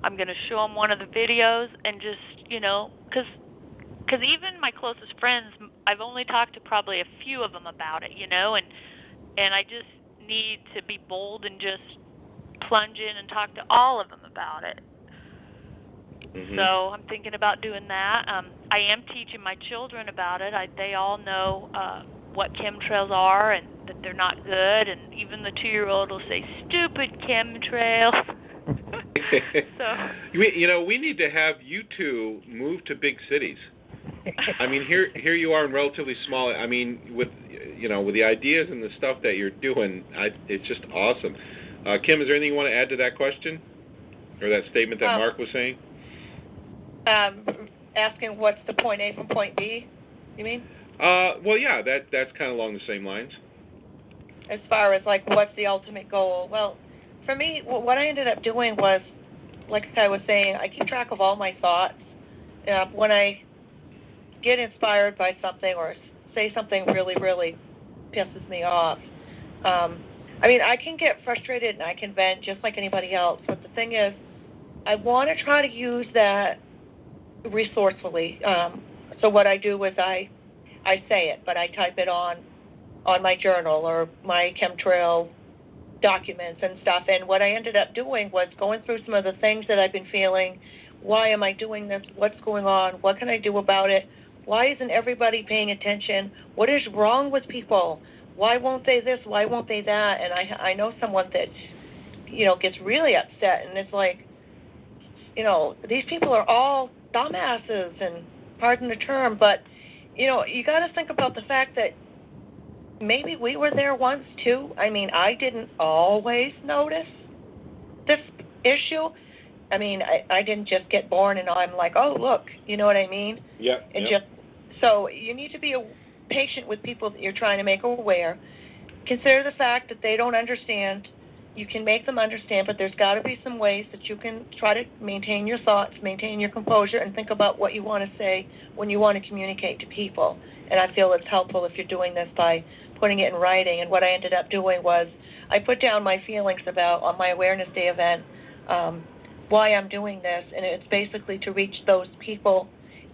I'm going to show them one of the videos and just, because even my closest friends, I've only talked to probably a few of them about it, and I just need to be bold and just plunge in and talk to all of them about it. Mm-hmm. So I'm thinking about doing that. I am teaching my children about it. They all know what chemtrails are and that they're not good, and even the 2-year-old will say, "Stupid chemtrails." So, we need to have you two move to big cities. I mean, here you are in relatively small. I mean, with the ideas and the stuff that you're doing, it's just awesome. Kim, is there anything you want to add to that question or that statement that Mark was saying? Asking what's the point A from point B, you mean? Well, yeah, that's kind of along the same lines. As far as what's the ultimate goal? Well, for me, what I ended up doing was, like I was saying, I keep track of all my thoughts. When I get inspired by something or say something really, really pisses me off, I can get frustrated and I can vent just like anybody else. But the thing is, I want to try to use that resourcefully. So what I do is I say it, but I type it on my journal or my chemtrail documents and stuff. And what I ended up doing was going through some of the things that I've been feeling. Why am I doing this? What's going on? What can I do about it? Why isn't everybody paying attention? What is wrong with people? Why won't they this? Why won't they that? And I know someone that, gets really upset, and it's like, these people are all dumbasses, and pardon the term, but, you got to think about the fact that maybe we were there once too. I mean, I didn't always notice this issue. I mean, I didn't just get born and I'm like, oh, look, you know what I mean? Yeah. And so you need to be patient with people that you're trying to make aware. Consider the fact that they don't understand. You can make them understand, but there's got to be some ways that you can try to maintain your thoughts, maintain your composure, and think about what you want to say when you want to communicate to people. And I feel it's helpful if you're doing this by putting it in writing. And what I ended up doing was I put down my feelings about, on my Awareness Day event, why I'm doing this, and it's basically to reach those people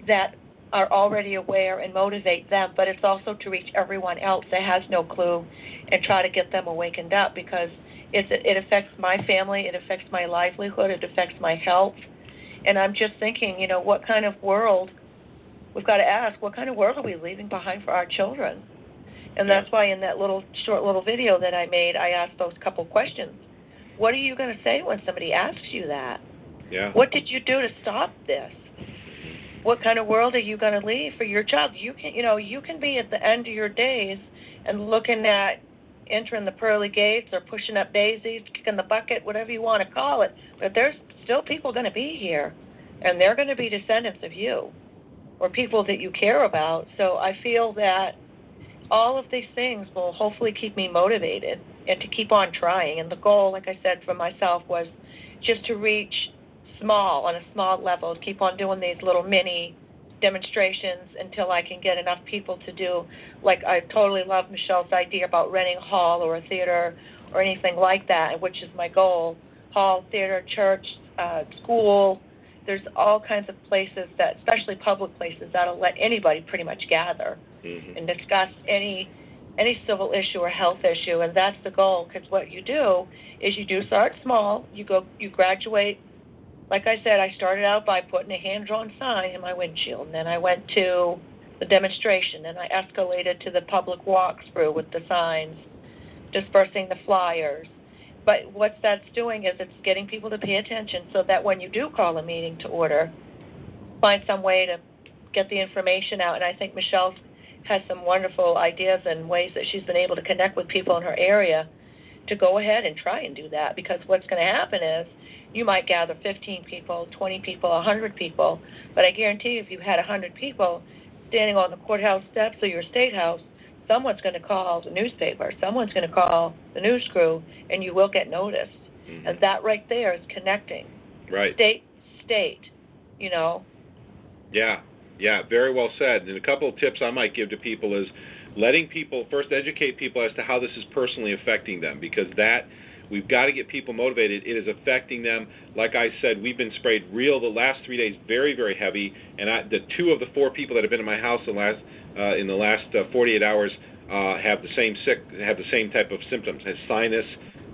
that are already aware and motivate them, but it's also to reach everyone else that has no clue and try to get them awakened up, because it affects my family, it affects my livelihood, it affects my health. And I'm just thinking, you know, what kind of world, we've got to ask, what kind of world are we leaving behind for our children? And that's why in that short little video that I made, I asked those couple questions. What are you going to say when somebody asks you that? Yeah. What did you do to stop this? What kind of world are you going to leave for your child? You can be at the end of your days and looking at entering the pearly gates or pushing up daisies, kicking the bucket, whatever you want to call it. But there's still people going to be here, and they're going to be descendants of you or people that you care about. So I feel that all of these things will hopefully keep me motivated and to keep on trying. And the goal, like I said, for myself was just to reach on a small level, keep on doing these little mini demonstrations until I can get enough people to do, like I totally love Michelle's idea about renting a hall or a theater or anything like that, which is my goal. Hall, theater, church, school, there's all kinds of places that, especially public places, that'll let anybody pretty much gather and discuss any civil issue or health issue, and that's the goal, because what you do is you do start small, you graduate. Like I said, I started out by putting a hand-drawn sign in my windshield, and then I went to the demonstration, and I escalated to the public walkthrough with the signs, dispersing the flyers. But what that's doing is it's getting people to pay attention so that when you do call a meeting to order, find some way to get the information out. And I think Michelle has some wonderful ideas and ways that she's been able to connect with people in her area to go ahead and try and do that, because what's going to happen is you might gather 15 people, 20 people, 100 people, but I guarantee you if you had 100 people standing on the courthouse steps or your state house, someone's going to call the newspaper, someone's going to call the news crew, and you will get noticed. And that right there is connecting. Right. State, you know. Yeah, very well said. And a couple of tips I might give to people is letting people first educate people as to how this is personally affecting them, because we've got to get people motivated. It is affecting them. Like I said, we've been sprayed the last 3 days, very, very heavy. And the 2 of the 4 people that have been in my house in the last 48 hours have the same type of symptoms, has sinus,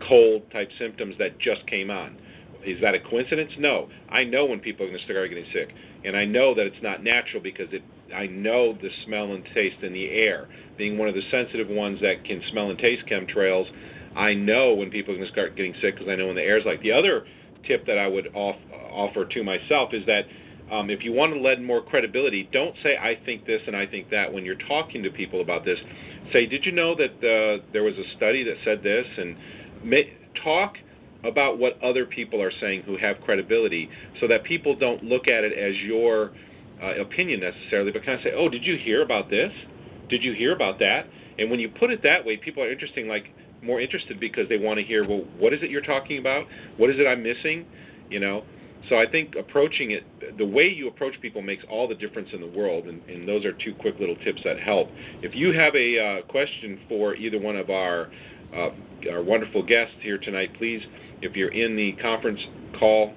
cold type symptoms that just came on. Is that a coincidence? No. I know when people are going to start getting sick, and I know that it's not natural because I know the smell and taste in the air. Being one of the sensitive ones that can smell and taste chemtrails, I know when people are going to start getting sick because I know when the air's like. The other tip that I would offer to myself is that if you want to lend more credibility, don't say I think this and I think that. When you're talking to people about this, say, did you know that there was a study that said this? And talk about what other people are saying who have credibility, so that people don't look at it as your opinion necessarily, but kind of say, oh, did you hear about this? Did you hear about that? And when you put it that way, people are more interested because they want to hear, well, what is it you're talking about? What is it I'm missing? You know? So I think approaching it, the way you approach people makes all the difference in the world, and those are 2 quick little tips that help. If you have a question for either one of our wonderful guests here tonight, please, if you're in the conference call,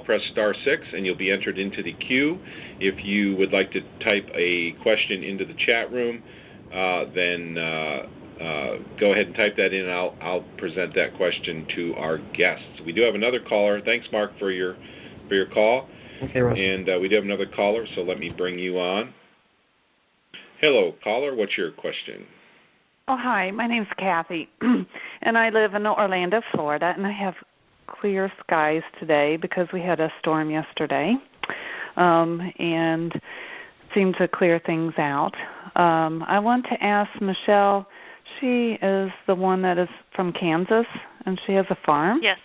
press *6 and you'll be entered into the queue. If you would like to type a question into the chat room, then go ahead and type that in, and I'll present that question to our guests. We do have another caller. Thanks, Mark, for your call. Okay, Russ. And we do have another caller, so let me bring you on. Hello, caller. What's your question? Oh, hi. My name's Kathy, and I live in Orlando, Florida, and I have clear skies today because we had a storm yesterday, and seemed to clear things out. I want to ask Michelle. She is the one that is from Kansas, and she has a farm. Yes.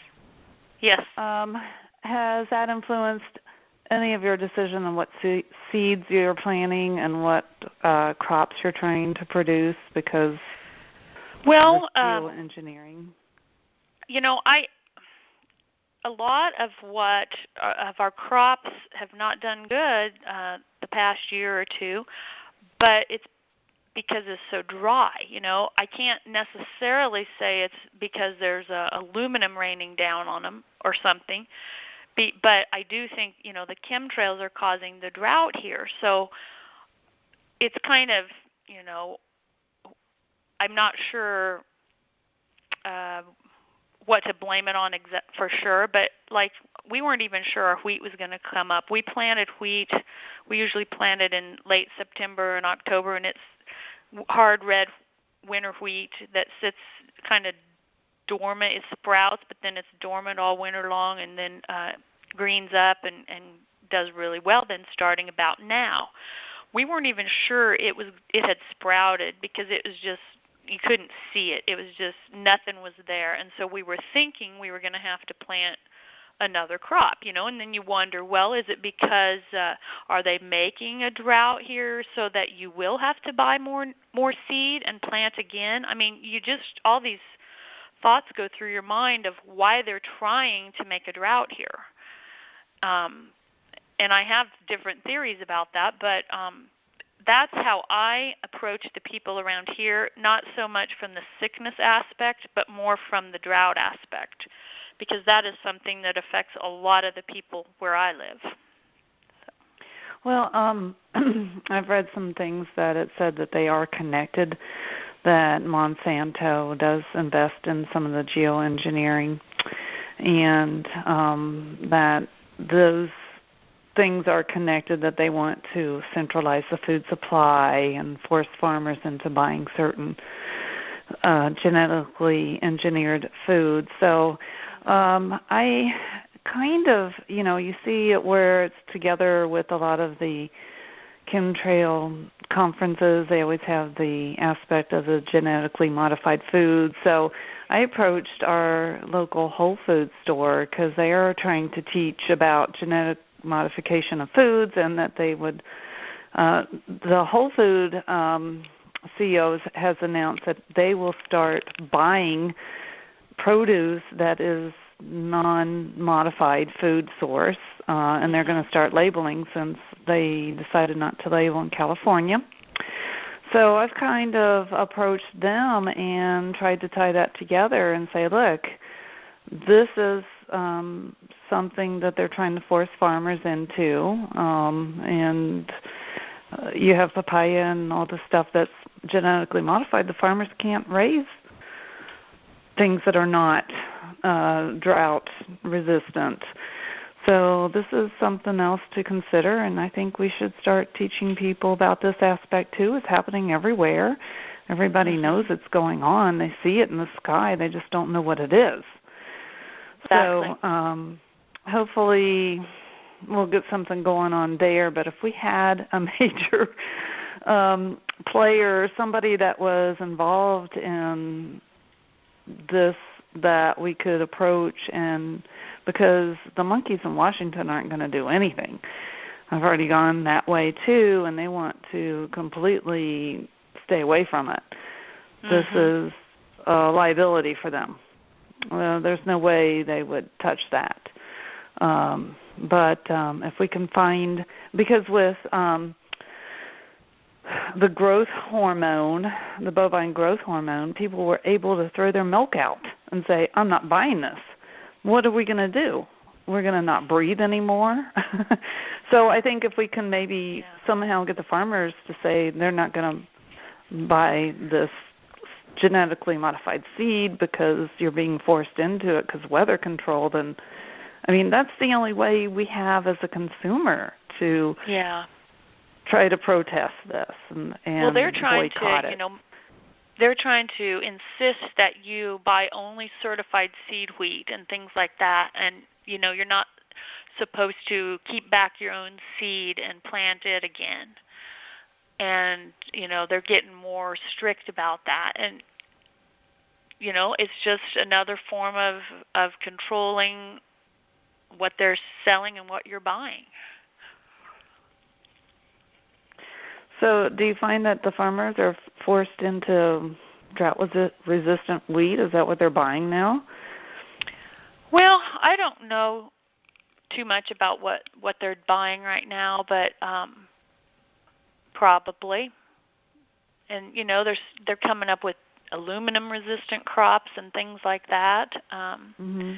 Yes. Has that influenced any of your decision on what seeds you're planting and what crops you're trying to produce because well, of geoengineering? A lot of what of our crops have not done good the past year or two, but it's because it's so dry. I can't necessarily say it's because there's aluminum raining down on them or something, but I do think the chemtrails are causing the drought here. So it's kind of I'm not sure what to blame it on for sure, but we weren't even sure our wheat was going to come up. We planted wheat. We usually plant it in late September and October, and it's hard red winter wheat that sits kind of dormant. It sprouts, but then it's dormant all winter long, and then greens up and does really well then starting about now. We weren't even sure it had sprouted because it was just, you couldn't see it. It was just nothing was there. And so we were thinking we were going to have to plant another crop, and then you wonder, well, is it because are they making a drought here so that you will have to buy more seed and plant again? I mean, all these thoughts go through your mind of why they're trying to make a drought here. And I have different theories about that, but that's how I approach the people around here, not so much from the sickness aspect, but more from the drought aspect, because that is something that affects a lot of the people where I live. So. Well, I've read some things that it said that they are connected, that Monsanto does invest in some of the geoengineering, and that those things are connected, that they want to centralize the food supply and force farmers into buying certain genetically engineered food. So I kind of, you see it where it's together with a lot of the chemtrail conferences. They always have the aspect of the genetically modified food. So I approached our local Whole Foods store because they are trying to teach about genetic modification of foods, and that they would the Whole Food CEO has announced that they will start buying produce that is non-modified food source, and they're going to start labeling since they decided not to label in California. So I've kind of approached them and tried to tie that together and say, look, this is something that they're trying to force farmers into, and you have papaya and all the stuff that's genetically modified. The farmers can't raise things that are not drought resistant. So this is something else to consider, and I think we should start teaching people about this aspect too. It's happening everywhere. Everybody knows it's going on. They see it in the sky. They just don't know what it is. Exactly. So hopefully we'll get something going on there. But if we had a major player, somebody that was involved in this that we could approach, and because the monkeys in Washington aren't going to do anything. I've already gone that way too, and they want to completely stay away from it. This is a liability for them. Well, there's no way they would touch that. But if we can find, because with the growth hormone, the bovine growth hormone, people were able to throw their milk out and say, I'm not buying this. What are we going to do? We're going to not breathe anymore. So I think if we can maybe somehow get the farmers to say they're not going to buy this genetically modified seed because you're being forced into it because weather control, then, I mean, that's the only way we have as a consumer to try to protest this and well, they're trying boycott to, it. They're trying to insist that you buy only certified seed wheat and things like that, and you're not supposed to keep back your own seed and plant it again. and they're getting more strict about that, and it's just another form of controlling what they're selling and what you're buying. So do you find that the farmers are forced into drought-resistant wheat? Is that what they're buying now? Well, I don't know too much about what they're buying right now, but probably. And, they're coming up with aluminum-resistant crops and things like that. Mm-hmm.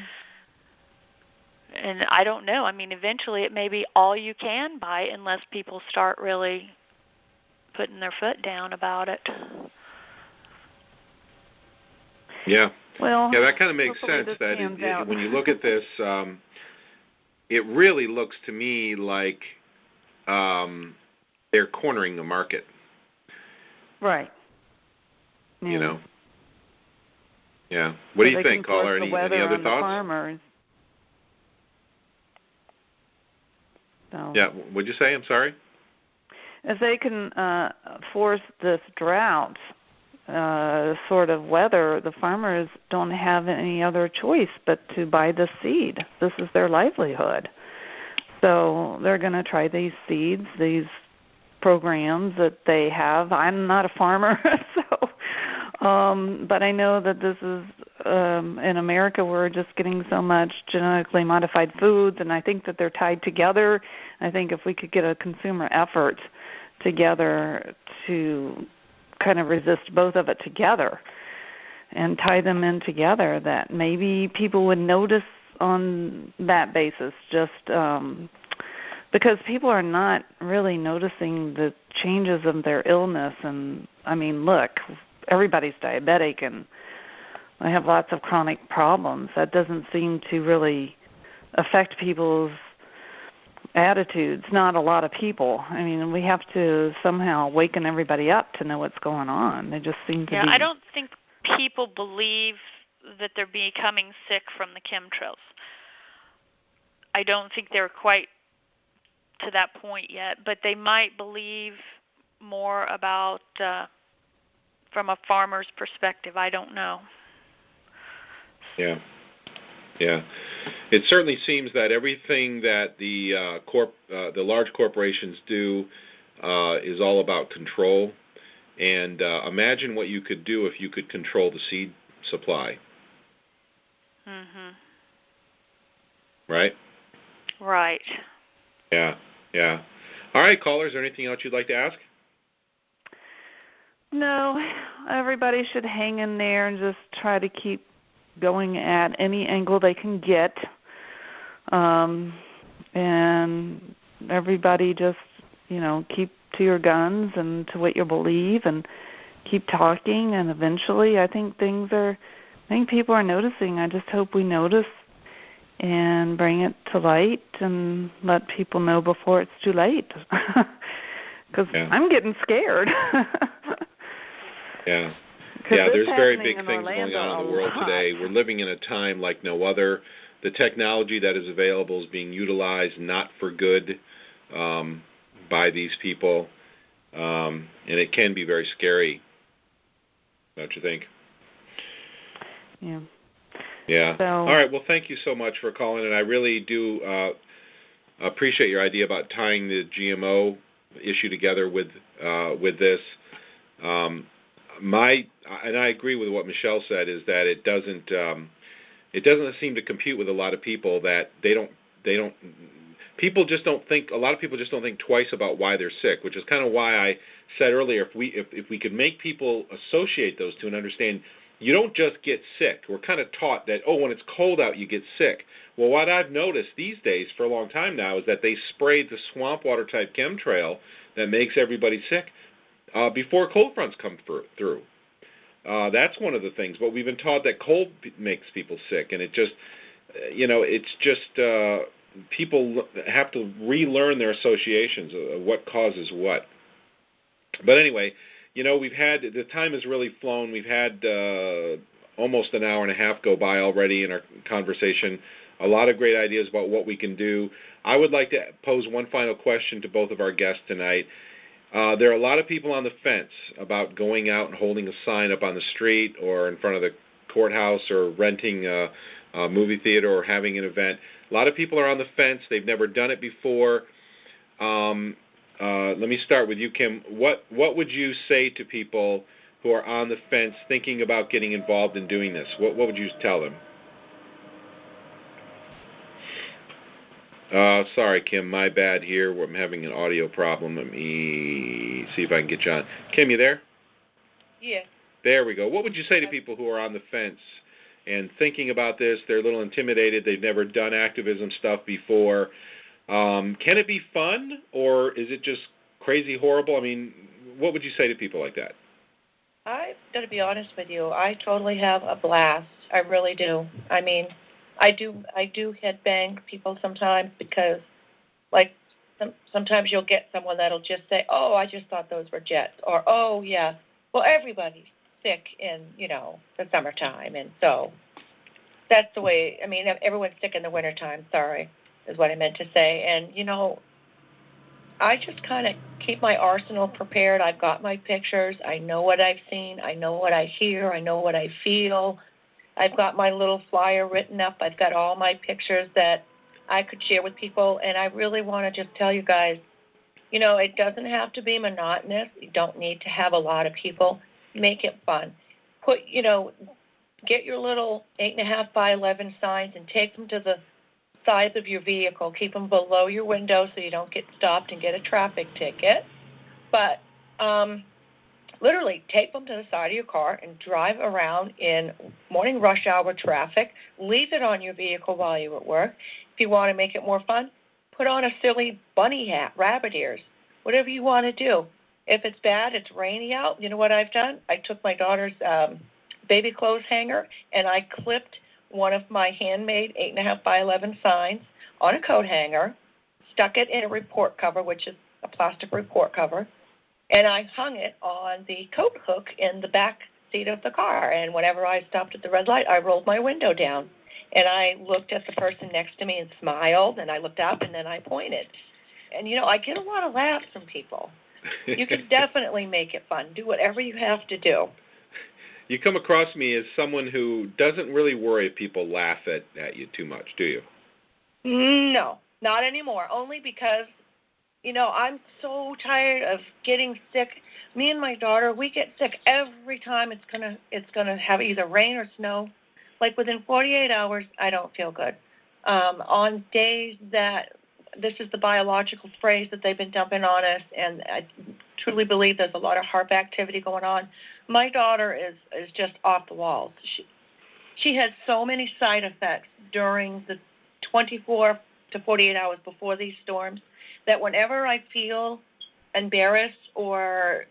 And I don't know. I mean, eventually it may be all you can buy unless people start really putting their foot down about it. Yeah. Well, yeah, that kind of makes sense. That when you look at this, it really looks to me like they're cornering the market. Right. Yeah. Yeah. What do you think, caller? Any other thoughts? Farmers. So. Yeah. What'd you say? I'm sorry. If they can force this drought sort of weather, the farmers don't have any other choice but to buy the seed. This is their livelihood. So they're going to try these seeds, these programs that they have. I'm not a farmer, but I know that this is in America we're just getting so much genetically modified foods, and I think that they're tied together. I think if we could get a consumer effort together to kind of resist both of it together and tie them in together, that maybe people would notice on that basis, just because people are not really noticing the changes of their illness. And I mean, look, everybody's diabetic and I have lots of chronic problems. That doesn't seem to really affect people's attitudes. Not a lot of people. I mean, we have to somehow waken everybody up to know what's going on. They just seem to be... I don't think people believe that they're becoming sick from the chemtrails. I don't think they're quite to that point yet, but they might believe more about from a farmer's perspective. I don't know. Yeah. It certainly seems that everything that the large corporations do is all about control. And imagine what you could do if you could control the seed supply. Mhm. Right? Right. Yeah. All right, caller, is there anything else you'd like to ask? No, everybody should hang in there and just try to keep going at any angle they can get. And everybody just, keep to your guns and to what you believe and keep talking. And eventually I think people are noticing. I just hope we notice and bring it to light and let people know before it's too late. Because I'm getting scared. Yeah, there's very big things going on in the world today. We're living in a time like no other. The technology that is available is being utilized not for good by these people, and it can be very scary, don't you think? Yeah. Yeah. So, all right. Well, thank you so much for calling, and I really do appreciate your idea about tying the GMO issue together with this. And I agree with what Michelle said, is that it doesn't seem to compute with a lot of people, that people just don't think, a lot of people just don't think twice about why they're sick, which is kind of why I said earlier, if we could make people associate those two and understand, you don't just get sick. We're kind of taught that, when it's cold out, you get sick. Well, what I've noticed these days for a long time now is that they sprayed the swamp water type chemtrail that makes everybody sick before cold fronts come through. That's one of the things. But we've been taught that cold makes people sick, and people have to relearn their associations of what causes what. But anyway, the time has really flown. We've had almost an hour and a half go by already in our conversation. A lot of great ideas about what we can do. I would like to pose one final question to both of our guests tonight. There are a lot of people on the fence about going out and holding a sign up on the street or in front of the courthouse or renting a movie theater or having an event. A lot of people are on the fence. They've never done it before. Let me start with you, Kim. What would you say to people who are on the fence thinking about getting involved in doing this? What would you tell them? Sorry, Kim, my bad here. I'm having an audio problem. Let me see if I can get you on. Kim, you there? Yeah. There we go. What would you say to people who are on the fence and thinking about this? They're a little intimidated. They've never done activism stuff before. Can it be fun, or is it just crazy horrible? I mean, what would you say to people like that? I'm going to be honest with you. I totally have a blast. I really do. I mean, I do headbang people sometimes because, like, sometimes you'll get someone that'll just say, "Oh, I just thought those were jets," or "Oh, yeah, well, everybody's sick in, the summertime," and so that's the way. I mean, everyone's sick in the wintertime. Sorry, is what I meant to say. And I just kind of keep my arsenal prepared. I've got my pictures. I know what I've seen. I know what I hear. I know what I feel. I've got my little flyer written up. I've got all my pictures that I could share with people. And I really want to just tell you guys, it doesn't have to be monotonous. You don't need to have a lot of people. Make it fun. Get your little 8.5 by 11 signs and take them to the sides of your vehicle. Keep them below your window so you don't get stopped and get a traffic ticket. But literally take them to the side of your car and drive around in morning rush hour traffic. Leave it on your vehicle while you're at work. If you want to make it more fun, put on a silly bunny hat, rabbit ears, whatever you want to do. If it's bad, it's rainy out, you know what I've done? I took my daughter's baby clothes hanger and I clipped one of my handmade 8.5 by 11 signs on a coat hanger, stuck it in a report cover, which is a plastic report cover, and I hung it on the coat hook in the back seat of the car. And whenever I stopped at the red light, I rolled my window down, and I looked at the person next to me and smiled, and I looked up, and then I pointed. And, I get a lot of laughs from people. You can definitely make it fun. Do whatever you have to do. You come across me as someone who doesn't really worry if people laugh at you too much, do you? No, not anymore. Only because, I'm so tired of getting sick. Me and my daughter, we get sick every time it's gonna have either rain or snow. Like within 48 hours, I don't feel good. On days that this is the biological phrase that they've been dumping on us, and I truly believe there's a lot of HAARP activity going on. My daughter is just off the walls. She has so many side effects during the 24 to 48 hours before these storms that whenever I feel embarrassed or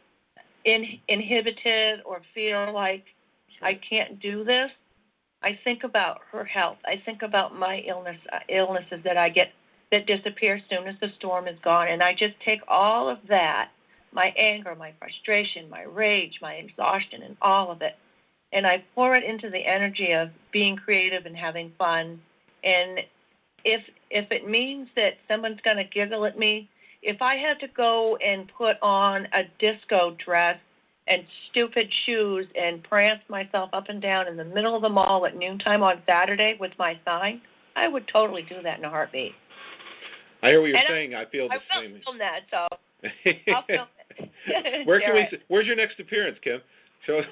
inhibited or feel like I can't do this, I think about her health. I think about my illnesses that I get that disappear as soon as the storm is gone. And I just take all of that, my anger, my frustration, my rage, my exhaustion, and all of it, and I pour it into the energy of being creative and having fun. And if it means that someone's going to giggle at me, if I had to go and put on a disco dress and stupid shoes and prance myself up and down in the middle of the mall at noontime on Saturday with my sign, I would totally do that in a heartbeat. I hear what you're saying. I feel the same. I will film that, so I'll film it. Where can we? Where's your next appearance, Kim? So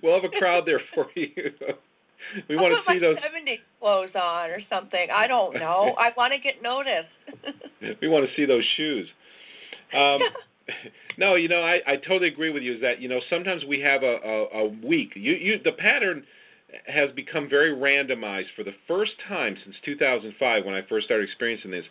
we'll have a crowd there for you. We want to see those 70s clothes on or something. I don't know. I want to get noticed. We want to see those shoes. No, I totally agree with you. Is that sometimes we have a week. The pattern has become very randomized for the first time since 2005 when I first started experiencing this.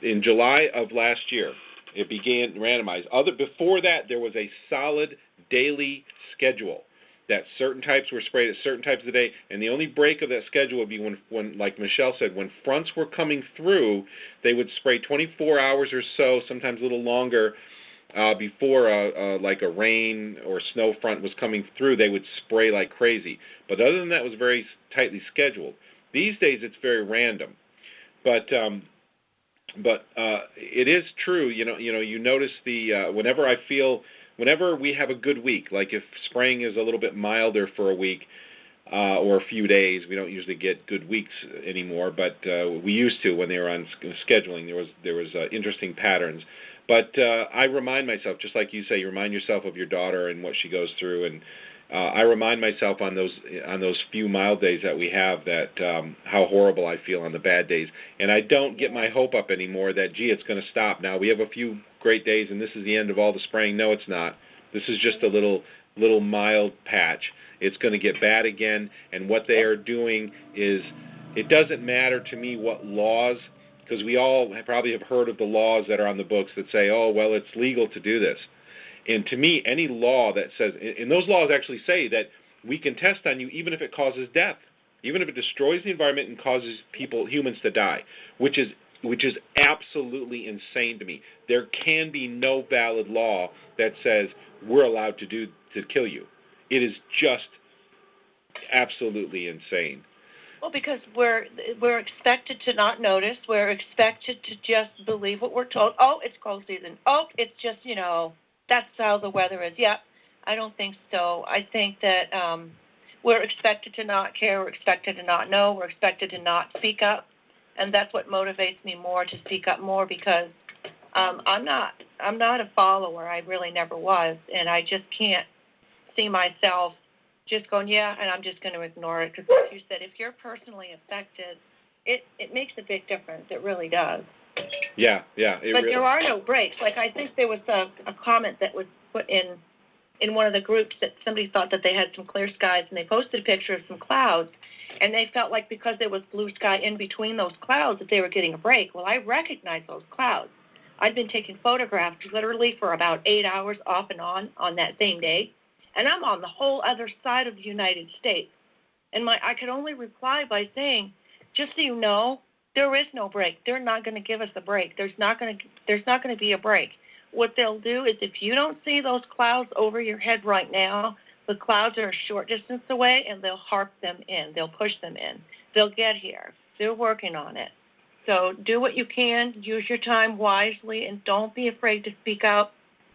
In July of last year, it began randomized. Before that, there was a solid daily schedule that certain types were sprayed at certain types of the day, and the only break of that schedule would be when, like Michelle said, when fronts were coming through, they would spray 24 hours or so, sometimes a little longer, before like a rain or snow front was coming through. They would spray like crazy. But other than that, it was very tightly scheduled. These days, it's very random. But But it is true. You notice whenever we have a good week, like if spring is a little bit milder for a week or a few days. We don't usually get good weeks anymore, but we used to when they were on scheduling. There was interesting patterns. But I remind myself, just like you say, you remind yourself of your daughter and what she goes through, and I remind myself on those few mild days that we have that how horrible I feel on the bad days, and I don't get my hope up anymore that it's going to stop now. We have a few great days, and this is the end of all the spraying. No, it's not. This is just a little mild patch. It's going to get bad again, and what they are doing is, it doesn't matter to me what laws, because we all probably have heard of the laws that are on the books that say, oh, well, it's legal to do this. And to me, any law that says, and those laws actually say that we can test on you even if it causes death, even if it destroys the environment and causes humans to die, which is absolutely insane to me. There can be no valid law that says we're allowed to kill you. It is just absolutely insane. Well, because we're expected to not notice. We're expected to just believe what we're told. Oh, it's cold season. Oh, it's just, that's how the weather is. Yeah, I don't think so. I think that we're expected to not care. We're expected to not know. We're expected to not speak up. And that's what motivates me more to speak up more, because I'm not a follower. I really never was. And I just can't see myself just going, yeah, and I'm just going to ignore it. Because like you said, if you're personally affected, it makes a big difference. It really does. Yeah. But there are no breaks. Like, I think there was a comment that was put in one of the groups that somebody thought that they had some clear skies, and they posted a picture of some clouds, and they felt like because there was blue sky in between those clouds that they were getting a break. Well, I recognized those clouds. I'd been taking photographs literally for about 8 hours off and on that same day, and I'm on the whole other side of the United States. And I could only reply by saying, just so you know, there is no break. They're not going to give us a break. There's not going to be a break. What they'll do is, if you don't see those clouds over your head right now, the clouds are a short distance away, and they'll harp them in. They'll push them in. They'll get here. They're working on it. So do what you can. Use your time wisely, and don't be afraid to speak out.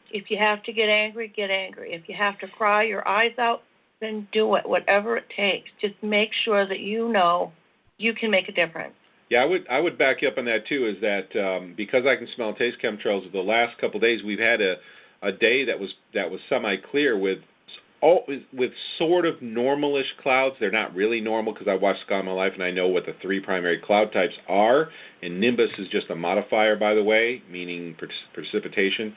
If you have to get angry, get angry. If you have to cry your eyes out, then do it, whatever it takes. Just make sure that you know you can make a difference. Yeah, I would back you up on that too. Is that because I can smell and taste chemtrails? The last couple of days, we've had a day that was semi-clear with sort of normalish clouds. They're not really normal, because I watched Sky My Life and I know what the 3 primary cloud types are. And nimbus is just a modifier, by the way, meaning precipitation.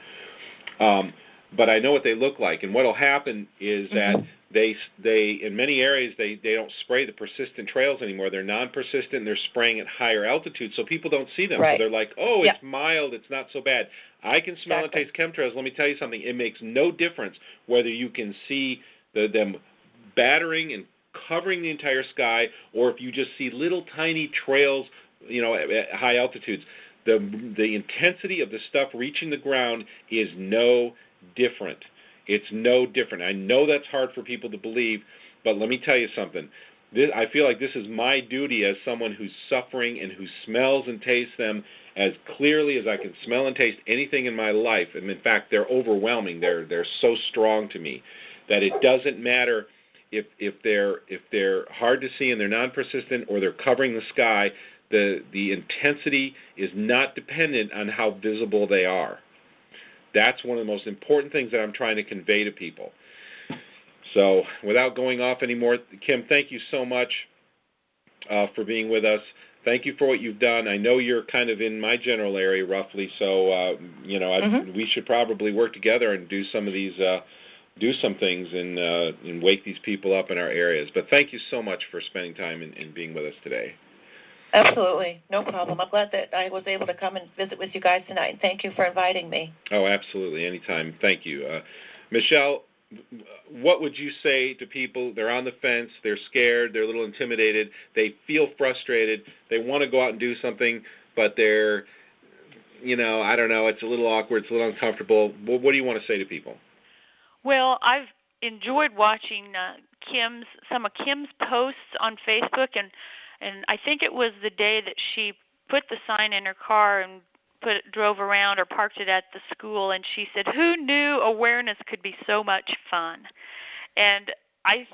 But I know what they look like, and what will happen is that they in many areas they don't spray the persistent trails anymore. They're non-persistent, and they're spraying at higher altitudes, so people don't see them. Right. So they're like, oh, it's mild, it's not so bad. I can smell and taste chemtrails. Let me tell you something. It makes no difference whether you can see them battering and covering the entire sky, or if you just see little tiny trails, at high altitudes. The intensity of the stuff reaching the ground is no different. It's no different. I know that's hard for people to believe, but let me tell you something. I feel like this is my duty as someone who's suffering and who smells and tastes them as clearly as I can smell and taste anything in my life. And in fact, they're overwhelming. They're so strong to me that it doesn't matter if they're hard to see and they're non-persistent, or they're covering the sky. The intensity is not dependent on how visible they are. That's one of the most important things that I'm trying to convey to people. So without going off anymore, Kim, thank you so much for being with us. Thank you for what you've done. I know you're kind of in my general area roughly, so we should probably work together and do some of these, do some things and wake these people up in our areas. But thank you so much for spending time and being with us today. Absolutely. No problem. I'm glad that I was able to come and visit with you guys tonight. Thank you for inviting me. Oh, absolutely. Anytime. Thank you. Michelle, what would you say to people? They're on the fence. They're scared. They're a little intimidated. They feel frustrated. They want to go out and do something, but they're, I don't know, it's a little awkward. It's a little uncomfortable. What do you want to say to people? Well, I've enjoyed watching some of Kim's posts on Facebook, and I think it was the day that she put the sign in her car and drove around or parked it at the school, and she said, "Who knew awareness could be so much fun?" And I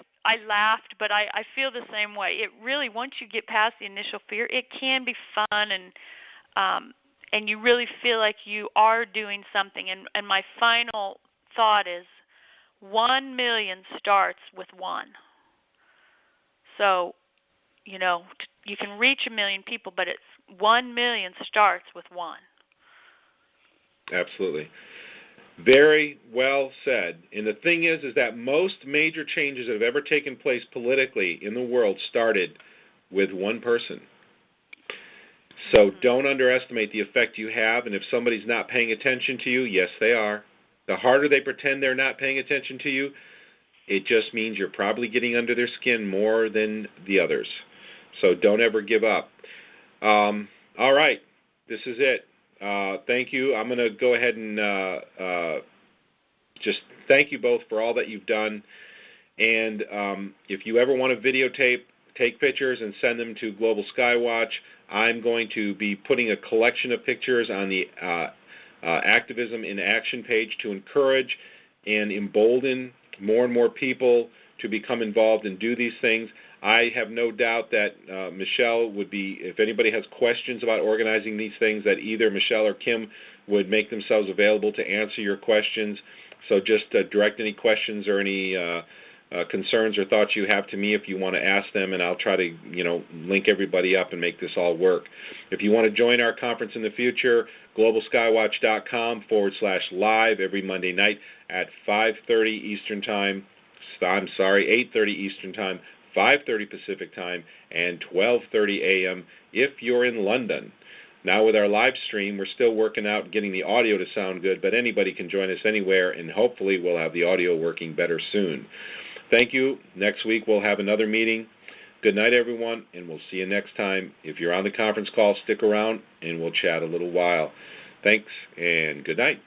laughed, but I feel the same way. It really, once you get past the initial fear, it can be fun, and you really feel like you are doing something. And my final thought is 1 million starts with one. So, you know, you can reach 1 million people, but it's 1 million starts with one. Absolutely. Very well said. And the thing is that most major changes that have ever taken place politically in the world started with one person. So don't underestimate the effect you have, and if somebody's not paying attention to you, yes, they are. The harder they pretend they're not paying attention to you, it just means you're probably getting under their skin more than the others. So don't ever give up. All right, this is it. Thank you. I'm going to go ahead and just thank you both for all that you've done. And if you ever want to videotape, take pictures and send them to Global Skywatch, I'm going to be putting a collection of pictures on the Activism in Action page to encourage and embolden more and more people to become involved and do these things. I have no doubt that Michelle would be, if anybody has questions about organizing these things, that either Michelle or Kim would make themselves available to answer your questions. So just direct any questions or any concerns or thoughts you have to me if you want to ask them, and I'll try to, link everybody up and make this all work. If you want to join our conference in the future, globalskywatch.com/live every Monday night at 5:30 Eastern Time. 8:30 Eastern Time, 5:30 Pacific Time, and 12:30 a.m. if you're in London. Now with our live stream, we're still working out getting the audio to sound good, but anybody can join us anywhere, and hopefully we'll have the audio working better soon. Thank you. Next week we'll have another meeting. Good night, everyone, and we'll see you next time. If you're on the conference call, stick around, and we'll chat a little while. Thanks, and good night.